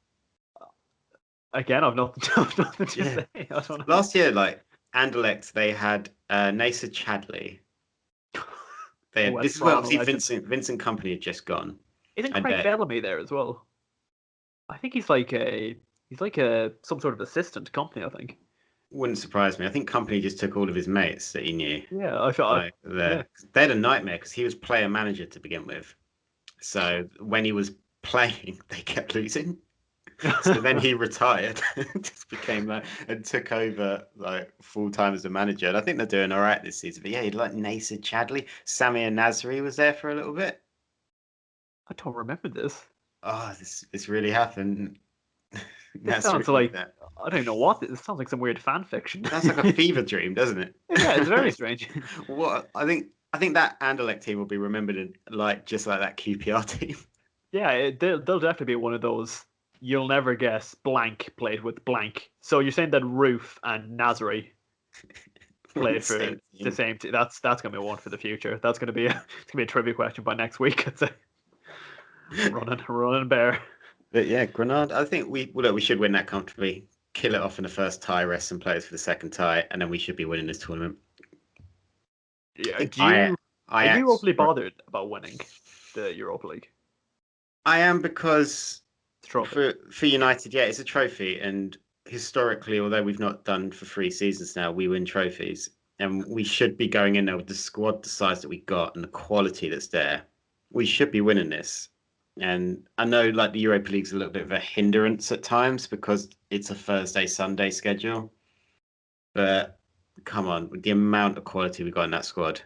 Again, I've nothing to say. I don't know. Last year, like Anderlecht, they had Nasa Chadley. This is where Toronto obviously legend. Vincent Company had just gone, Isn't and Craig Bellamy there as well? I think he's like a some sort of assistant company. I think. wouldn't surprise me. I think Company just took all of his mates that he knew. Yeah, I thought. Like Yeah. they had a nightmare because he was player manager to begin with. So when he was playing, they kept losing. So then he retired, just became like and took over like full time as a manager. And I think they're doing all right this season. But yeah, you'd like Nasser Chadley, Samir Nasri was there for a little bit. I don't remember this. Oh, this really happened. This Nasri sounds was like there. I don't know what this sounds like some weird fan fiction. Sounds like a fever dream, doesn't it? Yeah, it's very strange. What I think that Anderlecht team will be remembered in, like just like that QPR team. Yeah, they'll definitely be one of those you'll never guess blank played with blank. So you're saying that Roof and Nasri played for Same the team. same team? That's gonna be one for the future. That's gonna be it's gonna be a trivia question by next week. I'd say running bear. But yeah, Grenada. I think we should win that comfortably. Kill it off in the first tie, rest some players for the second tie, and then we should be winning this tournament. I Yeah, think I are you Ajax. awfully bothered about winning the Europa League? I am because The trophy. for United, yeah, it's a trophy, and historically, although we've not done for 3 seasons now, we win trophies, and we should be going in there with the squad, the size that we got, and the quality that's there. We should be winning this. And I know like the Europa League's a little bit of a hindrance at times because it's a Thursday, Sunday schedule. But come on, with the amount of quality we got in that squad,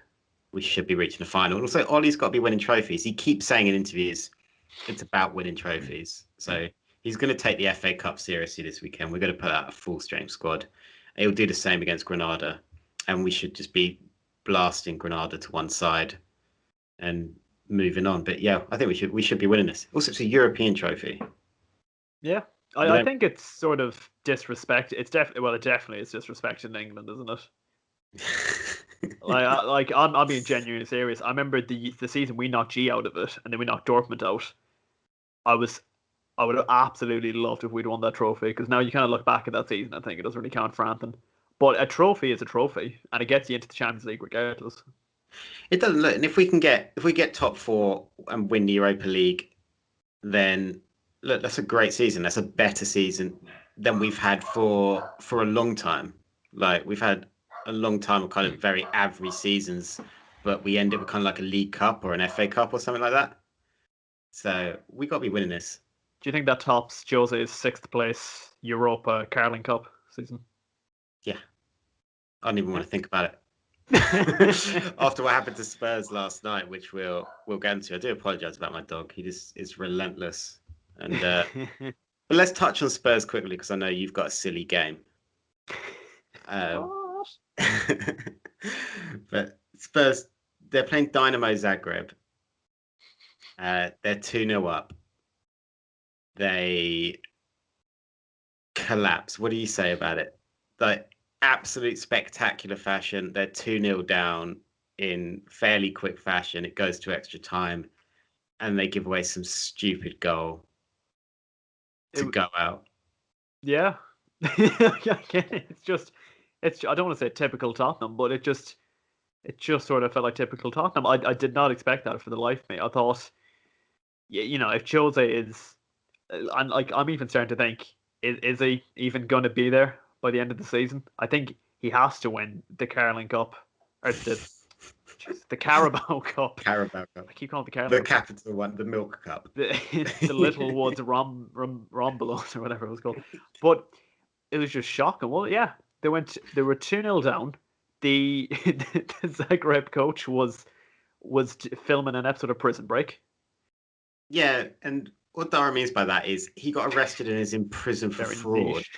we should be reaching the final. Also, Ollie's got to be winning trophies. He keeps saying in interviews it's about winning trophies. So he's going to take the FA Cup seriously this weekend. We're going to put out a full strength squad. He'll do the same against Granada, and we should just be blasting Granada to one side and moving on. But yeah, I think we should be winning this. Also, it's a European trophy. Yeah, You I know, think it's sort of disrespect. It's definitely it definitely is disrespect in England, isn't it? I'm being genuinely serious. I remember the season we knocked G out of it, and then we knocked Dortmund out. I was I would have absolutely loved if we'd won that trophy because now you kind of look back at that season and think it doesn't really count for anything. But a trophy is a trophy, and it gets you into the Champions League regardless. it doesn't look, and if we get top four and win the Europa League, then look, that's a great season. That's a better season than we've had for a long time. Like we've had a long time of kind of very average seasons, but we end it with kind of like a League Cup or an FA Cup or something like that. So we got to be winning this. Do you think that tops Jose's sixth place Europa Carling Cup season? Yeah, I don't even want to think about it. Yeah. After what happened to Spurs last night, which we'll get into. I do apologize about my dog. He just is relentless. And but let's touch on Spurs quickly because I know you've got a silly game. What? But Spurs, they're playing Dynamo Zagreb. They're 2-0 up. They collapse. What do you say about it? Like absolute spectacular fashion. They're 2-0 down in fairly quick fashion. It goes to extra time, and they give away some stupid goal to go out. Yeah. It's just I don't want to say typical Tottenham, but it just sort of felt like typical Tottenham. I did not expect that for the life of me. I thought, if Jose is, and like I'm even starting to think, is he even going to be there by the end of the season? I think he has to win the Carling Cup or the Carabao Cup. Carabao Cup. I keep calling it the Carling The Cup. capital one, the Milk Cup. The Little Woods Rombolos or whatever it was called. But it was just shocking. Well, yeah, they were 2-0 down. The Zagreb coach was filming an episode of Prison Break. Yeah, and what Dara means by that is he got arrested and is in prison for Very fraud. niche.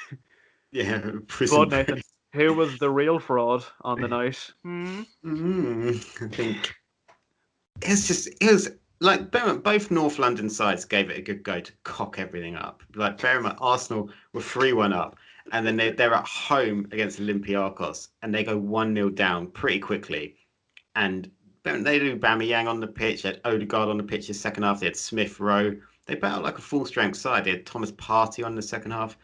Yeah, Go prison on, Nathan. break. Who was the real fraud on the night? I think it was like both North London sides gave it a good go to cock everything up. Like very much Arsenal were 3-1 up, and then they're at home against Olympiacos, and they go 1-0 down pretty quickly. And they do Bamiyang on the pitch, they had Odegaard on the pitch the second half, they had Smith Rowe. They put out like a full strength side. They had Thomas Partey on the second half.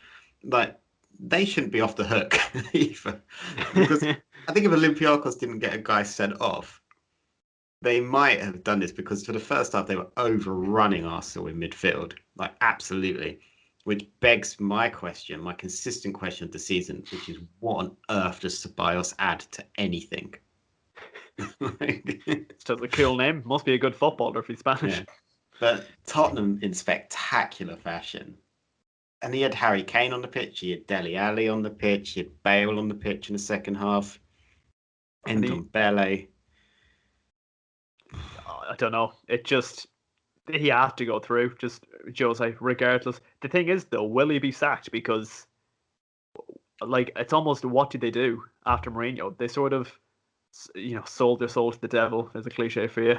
Like they shouldn't be off the hook either. Because I think if Olympiacos didn't get a guy sent off, they might have done this because for the first half they were overrunning Arsenal in midfield, like absolutely. Which begs my question, my consistent question of the season, which is what on earth does Ceballos add to anything? It's just a cool name. Must be a good footballer if he's Spanish. Yeah. But Tottenham in spectacular fashion. And he had Harry Kane on the pitch, he had Dele Alli on the pitch, he had Bale on the pitch in the second half, Ndombele. I don't know. It just he had to go through. Just Jose, regardless. The thing is, though, will he be sacked? Because like it's almost what did they do after Mourinho? They sort of sold their soul to the devil. As a cliche for you.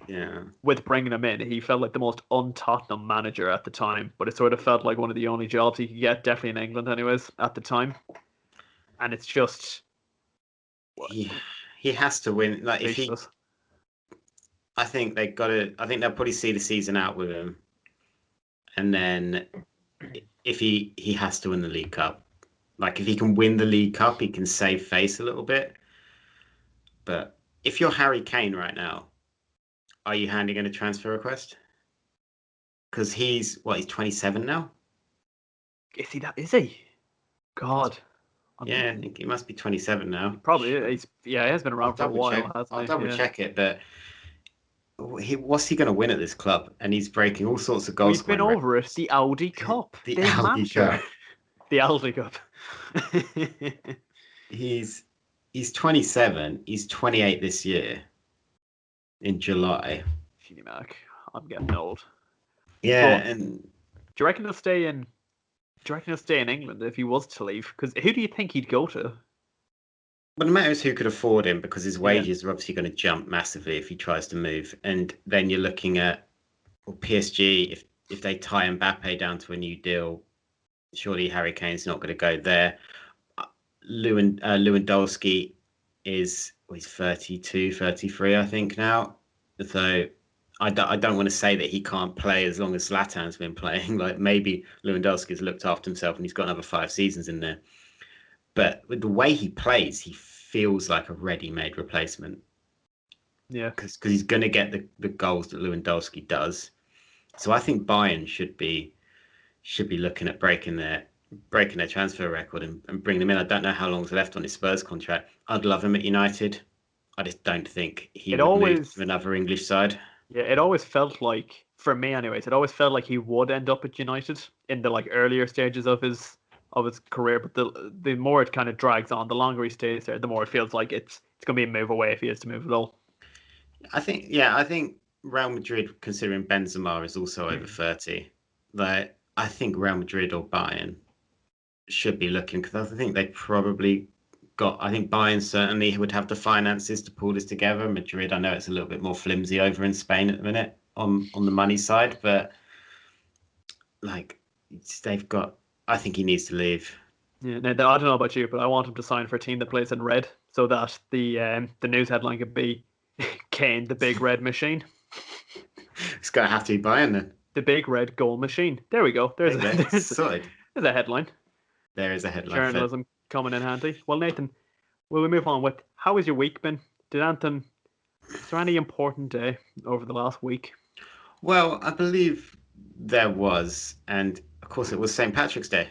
Yeah. With bringing him in, he felt like the most un-Tottenham manager at the time, but it sort of felt like one of the only jobs he could get, definitely in England, anyways, at the time. And it's just he has to win. Like if he, I think they got to. I think they'll probably see the season out with him, and then if he has to win the League Cup. Like if he can win the League Cup, he can save face a little bit. But if you're Harry Kane right now, are you handing in a transfer request? Because he's 27 now. Is he that? Is he? God. Yeah, I think he must be 27 now. Probably. He has been around for a while. I'll double check it, but what's he going to win at this club? And he's breaking all sorts of goals. We've been over it. The Audi Cup. The Audi Cup. The Audi Cup. He's 27. He's 28 this year. In July. Gee, Mac, I'm getting old. Yeah, but and do you reckon he'll stay in? Do you reckon he'll stay in England if he was to leave? Because who do you think he'd go to? But the matter is who could afford him, because his wages are obviously going to jump massively if he tries to move. And then you're looking at PSG. If they tie Mbappe down to a new deal, surely Harry Kane's not going to go there. Lewandowski is he's 32, 33, I think now. So I don't want to say that he can't play as long as Zlatan's been playing. Like maybe Lewandowski's looked after himself and he's got another 5 seasons in there. But with the way he plays, he feels like a ready-made replacement. Yeah, because he's going to get the goals that Lewandowski does. So I think Bayern should be looking at breaking their transfer record and bring them in. I don't know how long's left on his Spurs contract. I'd love him at United. I just don't think he would move to another English side. Yeah, it always felt like, for me anyways, it always felt like he would end up at United in the earlier stages of his career. But the more it kind of drags on, the longer he stays there, the more it feels like it's going to be a move away if he is to move at all. I think Real Madrid, considering Benzema is also over 30, like I think Real Madrid or Bayern should be looking, because I think they probably I think Bayern certainly would have the finances to pull this together. Madrid, I know it's a little bit more flimsy over in Spain at the minute on the money side, but they've got. I think he needs to leave. Yeah, I don't know about you, but I want him to sign for a team that plays in red, so that the news headline could be Kane, the big red machine. It's going to have to be Bayern then. The big red goal machine. There we go. There's a headline. There is a headline. Journalism coming in handy. Well, Nathan, will we move on with how has your week been? Is there any important day over the last week? Well, I believe there was, and of course it was St. Patrick's Day.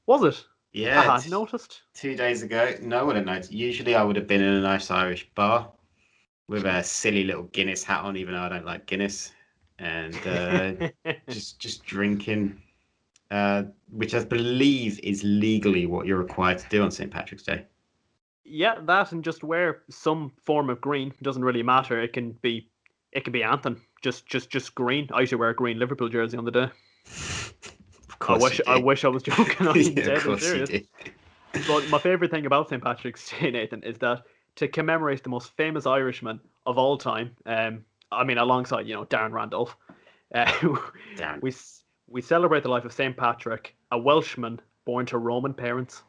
Was it? Yeah. I hadn't noticed. 2 days ago. No one had noticed. Usually I would have been in a nice Irish bar with a silly little Guinness hat on, even though I don't like Guinness, and just drinking. Which I believe is legally what you're required to do on St. Patrick's Day. Yeah, that, and just wear some form of green. It doesn't really matter. It can be anthem. Just green. I used to wear a green Liverpool jersey on the day. I wish I was joking. I'm dead serious. But my favourite thing about St. Patrick's Day, Nathan, is that to commemorate the most famous Irishman of all time, alongside Darren Randolph, we celebrate the life of St. Patrick, a Welshman born to Roman parents.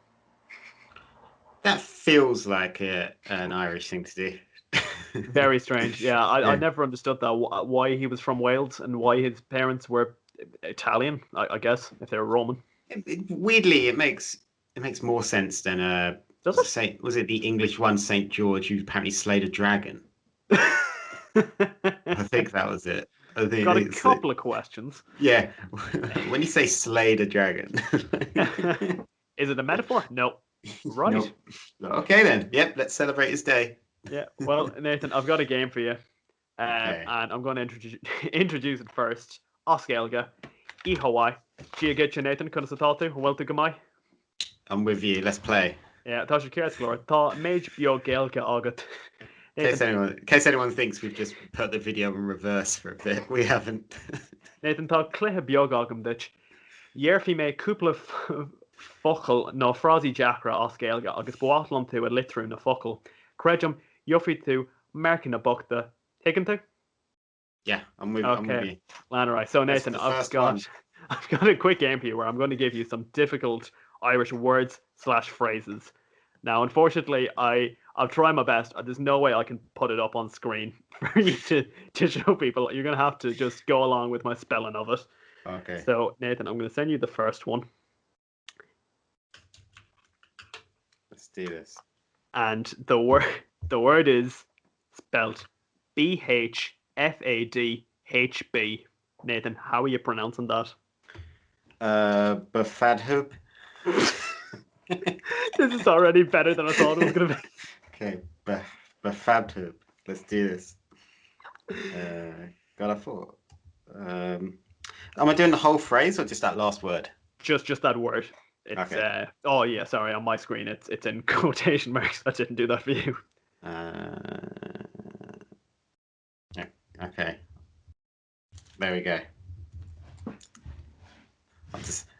That feels like an Irish thing to do. Very strange. Yeah, I never understood that, why he was from Wales and why his parents were Italian, I guess, if they were Roman. Weirdly, it makes makes more sense than Does was it the English one, Saint George, who apparently slayed a dragon? I think that was it. I think Got a it's couple of questions. yeah. When you say slayed a dragon. Is it a metaphor? No. Right. Nope. Okay then. Yep. Let's celebrate his day. Yeah. Well, Nathan, I've got a game for you, Okay. and I'm going to introduce it first. Oscailga, I Hawaii. Gia Gitcha, Nathan, could have thought to. Well to Gamai. I'm with you. Let's play. Yeah, tá sé céart glóir. Tá méid beag Gaeilge agat. In case anyone thinks we've just put the video in reverse for a bit, we haven't. Nathan, tá cluthe beag agam dit. Dhearfaí mé cúpla focail nó frásí deacra as Gaeilge agus buatlam tú a litrú na focail. Creidum, dhearfaí tú mercin na bogta. Taken tú? Yeah, I'm with you. Alright, so Nathan, I've got a quick game for you where I'm going to give you some difficult Irish words/phrases. Now, unfortunately, I'll try my best. There's no way I can put it up on screen for you to show people. You're going to have to just go along with my spelling of it. Okay. So, Nathan, I'm going to send you the first one. Let's do this. And the word is spelled BHFADHB. Nathan, how are you pronouncing that? Bafadhub. This is already better than I thought it was going to be. Okay, Bafadhub. Let's do this. God, I thought. Am I doing the whole phrase or just that last word? Just that word. It's okay. Oh yeah, sorry. On my screen, it's in quotation marks. I didn't do that for you. Okay. There we go.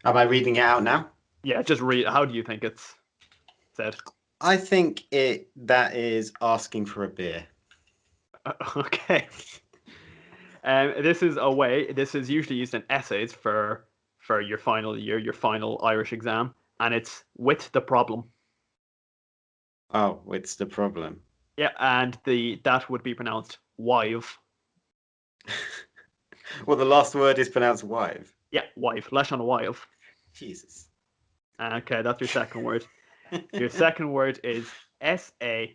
Am I reading it out now? Yeah, just read. How do you think it's said? I think that is asking for a beer. Okay. This is usually used in essays for your final year, your final Irish exam, and it's with the problem. Oh, it's the problem. Yeah, and that would be pronounced wive. Well, the last word is pronounced wive. Yeah, wive. Leis an wive. Jesus. Okay, that's your second word. Your second word is SAMHAIN.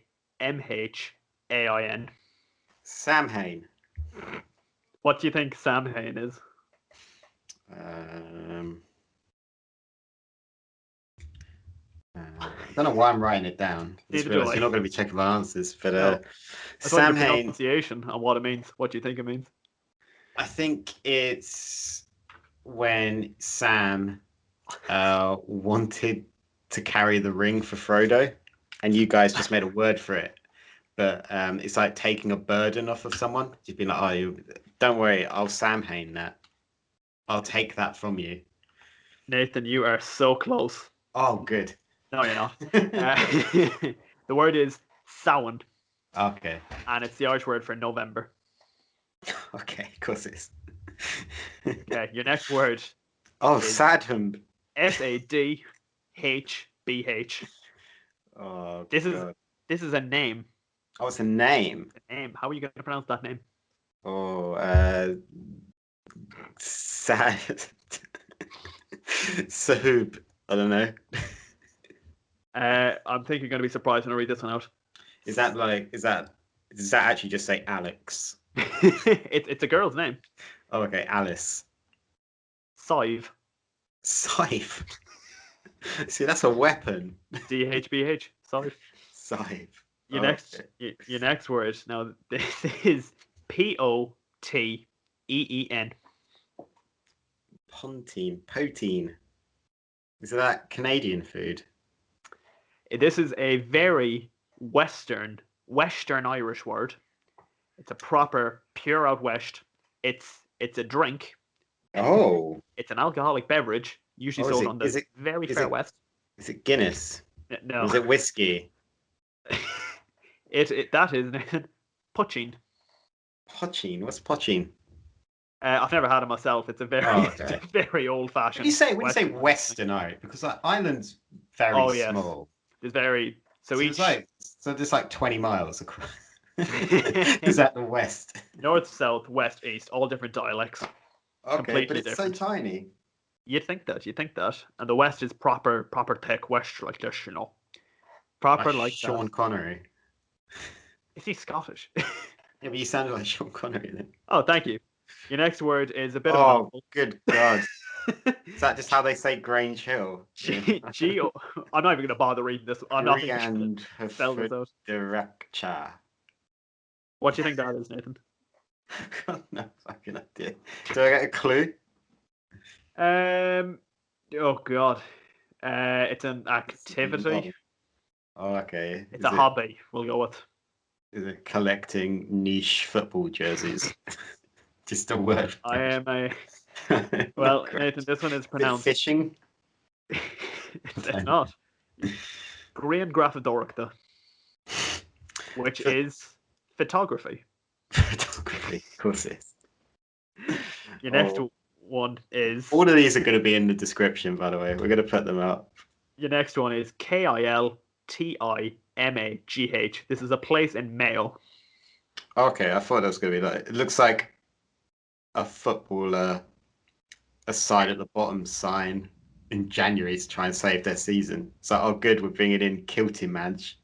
Samhain. What do you think samhain is? I don't know why I'm writing it down. You're not going to be checking my answers, but no. Samhain. Pronunciation and what it means. What do you think it means? I think it's when Sam wanted to carry the ring for Frodo, and you guys just made a word for it. But it's like taking a burden off of someone. You'd be like, "Oh, don't worry, I'll Samhain that. I'll take that from you." Nathan, you are so close. Oh, good. No, you're not. The word is Samhain. Okay. And it's the Irish word for November. Okay, of course it is. Okay, your next word. Oh, sadhbh. SADHBH. Oh, this is a name. Oh, it's a name. A name. How are you going to pronounce that name? Oh, Sahoob. I don't know. I'm thinking you're going to be surprised when I read this one out. Does that actually just say Alex? It's a girl's name. Oh, okay, Alice. Scythe. Scythe. See, that's a weapon. DHBH. Scythe. Scythe. Your next word. Now this is POTEEN. Poteen. Is that Canadian food? This is a very Western Irish word. It's a proper pure out West. It's a drink. Oh. It's an alcoholic beverage, usually sold on the very fair West. Is it Guinness? No. Or is it whiskey? That is poaching. Poaching? What's poaching? I've never had it myself. It's a very old fashioned. When you say Western Irish, because Ireland's very small. It's very there's like 20 miles across. Is that the west? North, south, west, east, all different dialects. Okay, but it's different. So tiny. You'd think that. And the West is proper thick West like this, Proper like Sean that. Connery. Is he Scottish? Yeah, but you sounded like Sean Connery then. Oh, thank you. Your next word is a bit of Oh, good God. Is that just how they say Grange Hill? I'm not even going to bother reading this. I'm not even going to spell this out. Grianghrafadoireachta. What do you think that is, Nathan? No fucking idea. Do I get a clue? Oh God. It's an activity. Oh, okay. It's a hobby. We'll go with. Is it collecting niche football jerseys? Just a word. I am a. Well, Nathan, this one is pronounced fishing. it's not. Grianghrafadoireachta, which is photography. Photography, of course it is. Your next one is. All of these are going to be in the description, by the way. We're going to put them up. Your next one is KILTIMAGH. This is a place in Mayo. Okay, I thought that was going to be like. It looks like a footballer, a side at the bottom sign in January to try and save their season. So, oh, good, we're bringing in Kiltimaj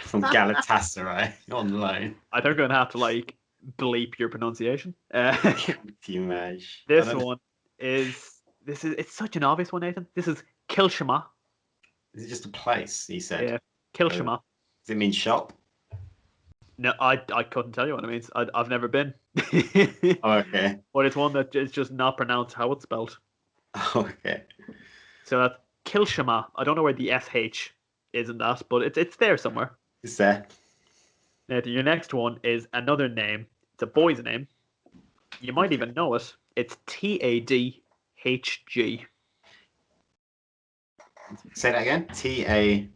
from Galatasaray on loan. I think we're going to have to bleep your pronunciation. Kiltimaj. This one is. It's such an obvious one, Nathan. This is Kilshama. Is it just a place, he said? Yeah, Kilshama. Does it mean shop? No, I couldn't tell you what it means. I've never been. Oh, okay. But it's one that is just not pronounced how it's spelled. Okay. So that's Kilshama. I don't know where the SH is in that, but it's there somewhere. It's there. Nathan, your next one is another name. It's a boy's name. You might even know it. It's TADHG. Say that again. TADD.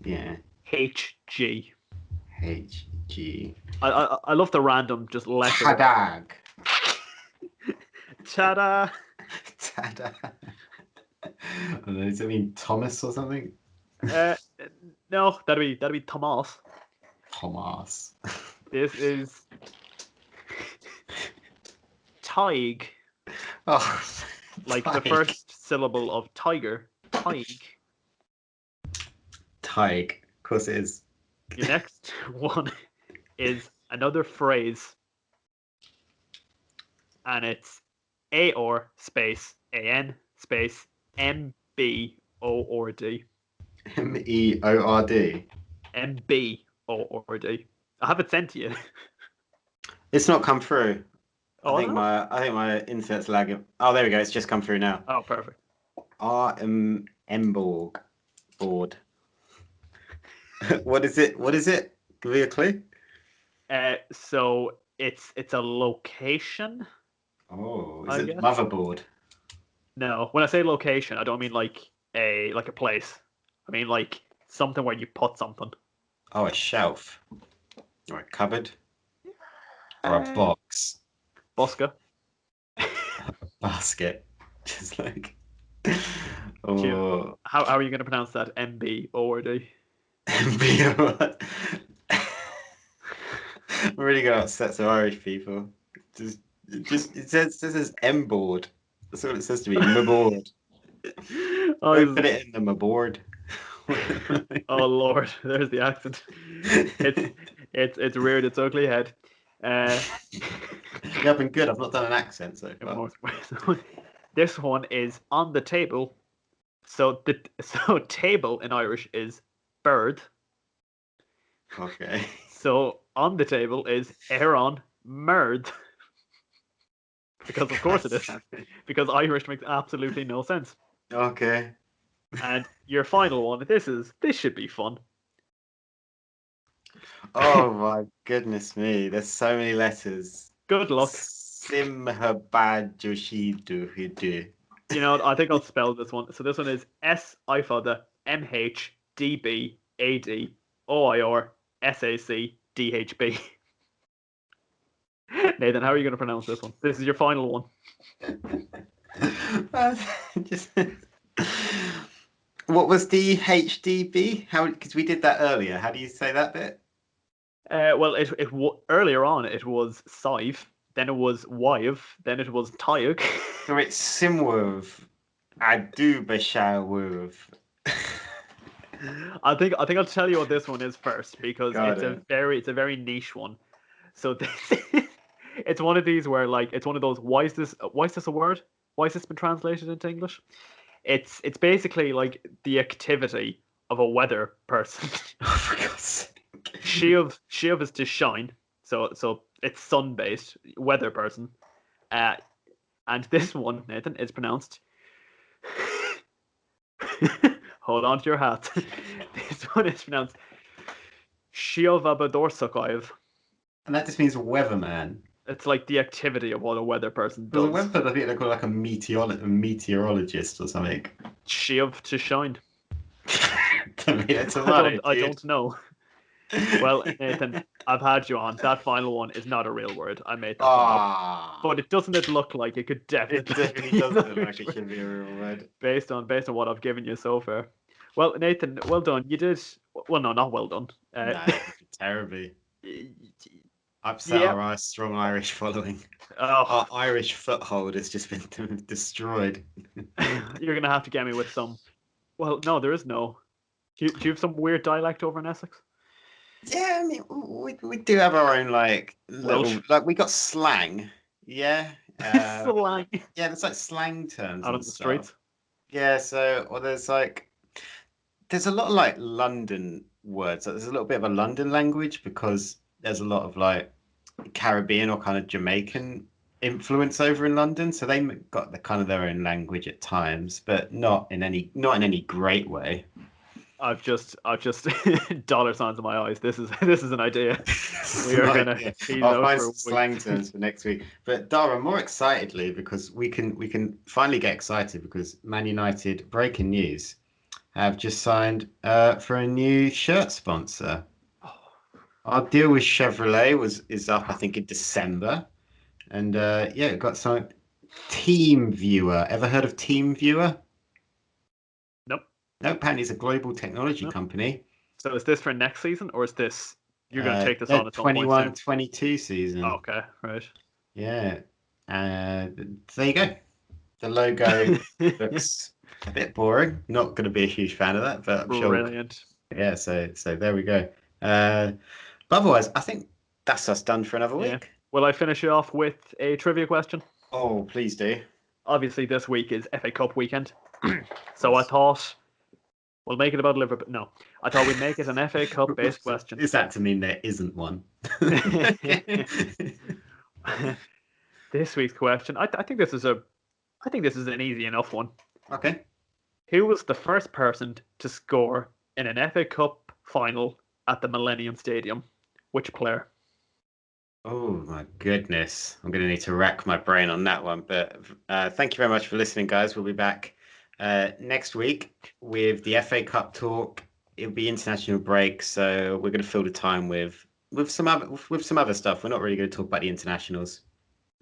Yeah. HG. HG. I love the random just letter. Tadag. Ta-da. Tadag. I don't know, does it mean Thomas or something? No, that'd be Tomas. Thomas. This is Tig. Oh, like the first syllable of tiger. Tig. Tig. Of course it is. Your next one is another phrase, and it's AOR space AN space MBOORD. MEORD. MBOORD. I have it sent to you. It's not come through. Oh, I think my internet's lagging. Oh, there we go. It's just come through now. Oh, perfect. Emborg board. What is it? Give me a clue. So it's a location. Oh, is it motherboard? No, when I say location, I don't mean like a place. I mean like something where you put something. Oh, a shelf. Or a cupboard. Or a box. Buska. A basket. Just like. Oh. How are you going to pronounce that? MBORD. MBORD. I'm really going to upset some Irish people. It says M board. That's what it says to me. My board. Don't put it in the my board. Oh Lord, there's the accent. It's reared its ugly head. Yeah, I've been good. I've not done an accent so far. This one is on the table. So table in Irish is bird. Okay. So on the table is Aaron Merd. Because of course it is. Because Irish makes absolutely no sense. Okay. And your final one, this should be fun. Oh my goodness me, there's so many letters. Good luck. Simhabadjoshidu. You know, I think I'll spell this one. So this one is SIFODMHDBADOIRSACDHB. Nathan, how are you going to pronounce this one? This is your final one. What was the HDB? Because we did that earlier. How do you say that bit? Well, earlier on it was Sive. then it was wife, then it was Tayuk. So it's Simwurv. Adu Bashawurv. I think I'll tell you what this one is first because Got it's it. a very niche one. So it's one of these where like it's one of those why is this a word? Why has this been translated into English? It's basically like the activity of a weather person. Oh, for God's sake. Shiv is to shine. So it's sun based weather person. And this one, Nathan, is pronounced hold on to your hat. This one is pronounced Shiavabadorsakaiv. And that just means weatherman. It's like the activity of what a weather person Well, does. the weather, I think they're called like a meteorologist or something. Shiv to shine. I mean, it's a lot, I don't know. Well, Nathan, I've had you on. That final one is not a real word. I made that one up. But it doesn't it look like it could definitely It definitely does look like it should be a real word. Based on what I've given you so far. Well, Nathan, well done. You did well. No, not well done. No, terribly. Upset our strong Irish following. Our Irish foothold has just been destroyed. You're gonna have to get me with some. Well, no, there is no. Do you have some weird dialect over in Essex? Yeah, I mean, we do have our own like we got slang. Yeah. Slang. Yeah, there's like slang terms out on the streets. Yeah, so there's a lot of like London words. Like, there's a little bit of a London language because there's a lot of like Caribbean or kind of Jamaican influence over in London. So they got the kind of their own language at times, but not in any great way. I've just dollar signs in my eyes. This is an idea. We are gonna. I'll find some slang terms for next week. But Darragh, more excitedly because we can finally get excited because Man United, breaking news, have just signed for a new shirt sponsor. Our deal with Chevrolet is up, I think, in December, and it got some Team Viewer. Ever heard of Team Viewer? No, apparently it's a global technology company. So is this for next season, or is this you're going to take this on at 21-22 season? Oh, okay, right. Yeah, there you go. The logo looks a bit boring. Not going to be a huge fan of that, but I'm sure. Brilliant. Yeah, so there we go. But otherwise, I think that's us done for another week. Will I finish it off with a trivia question? Oh, please do. Obviously, this week is FA Cup weekend, so I thought. We'll make it about Liverpool. No, I thought we'd make it an FA Cup based question. Is that to mean there isn't one? This week's question. I think this is an easy enough one. Okay. Who was the first person to score in an FA Cup final at the Millennium Stadium? Which player? Oh my goodness! I'm going to need to rack my brain on that one. But thank you very much for listening, guys. We'll be back next week with the FA Cup talk. It'll be international break, so we're going to fill the time with some other stuff. We're not really going to talk about the internationals.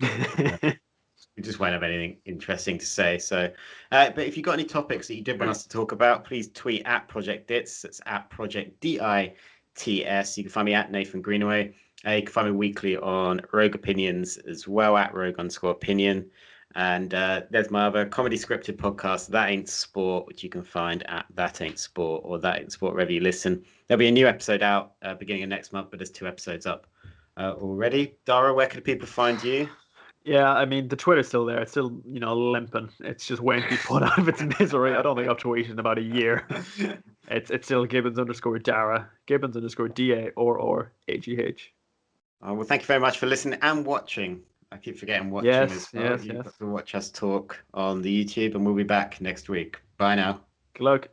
We just won't have anything interesting to say. So, but if you've got any topics that you did want us to talk about, please tweet at Project Dits. That's at Project DITS. You can find me at Nathan Greenaway. You can find me weekly on Rogue Opinions as well, at Rogue_Opinion. And there's my other comedy scripted podcast, That Ain't Sport, which you can find at That Ain't Sport or That Ain't Sport wherever you listen. There'll be a new episode out beginning of next month, but there's 2 episodes up already. Darragh, where can people find you? Yeah, I mean, the Twitter's still there. It's still, limping. It's just waiting to be put out of its misery. I don't think I've tweeted in about a year. It's still Gibbons_Darragh, Gibbons_DA_AGH. Well, thank you very much for listening and watching. I keep forgetting watching as well. You've got to watch us talk on the YouTube, and we'll be back next week. Bye now. Good luck.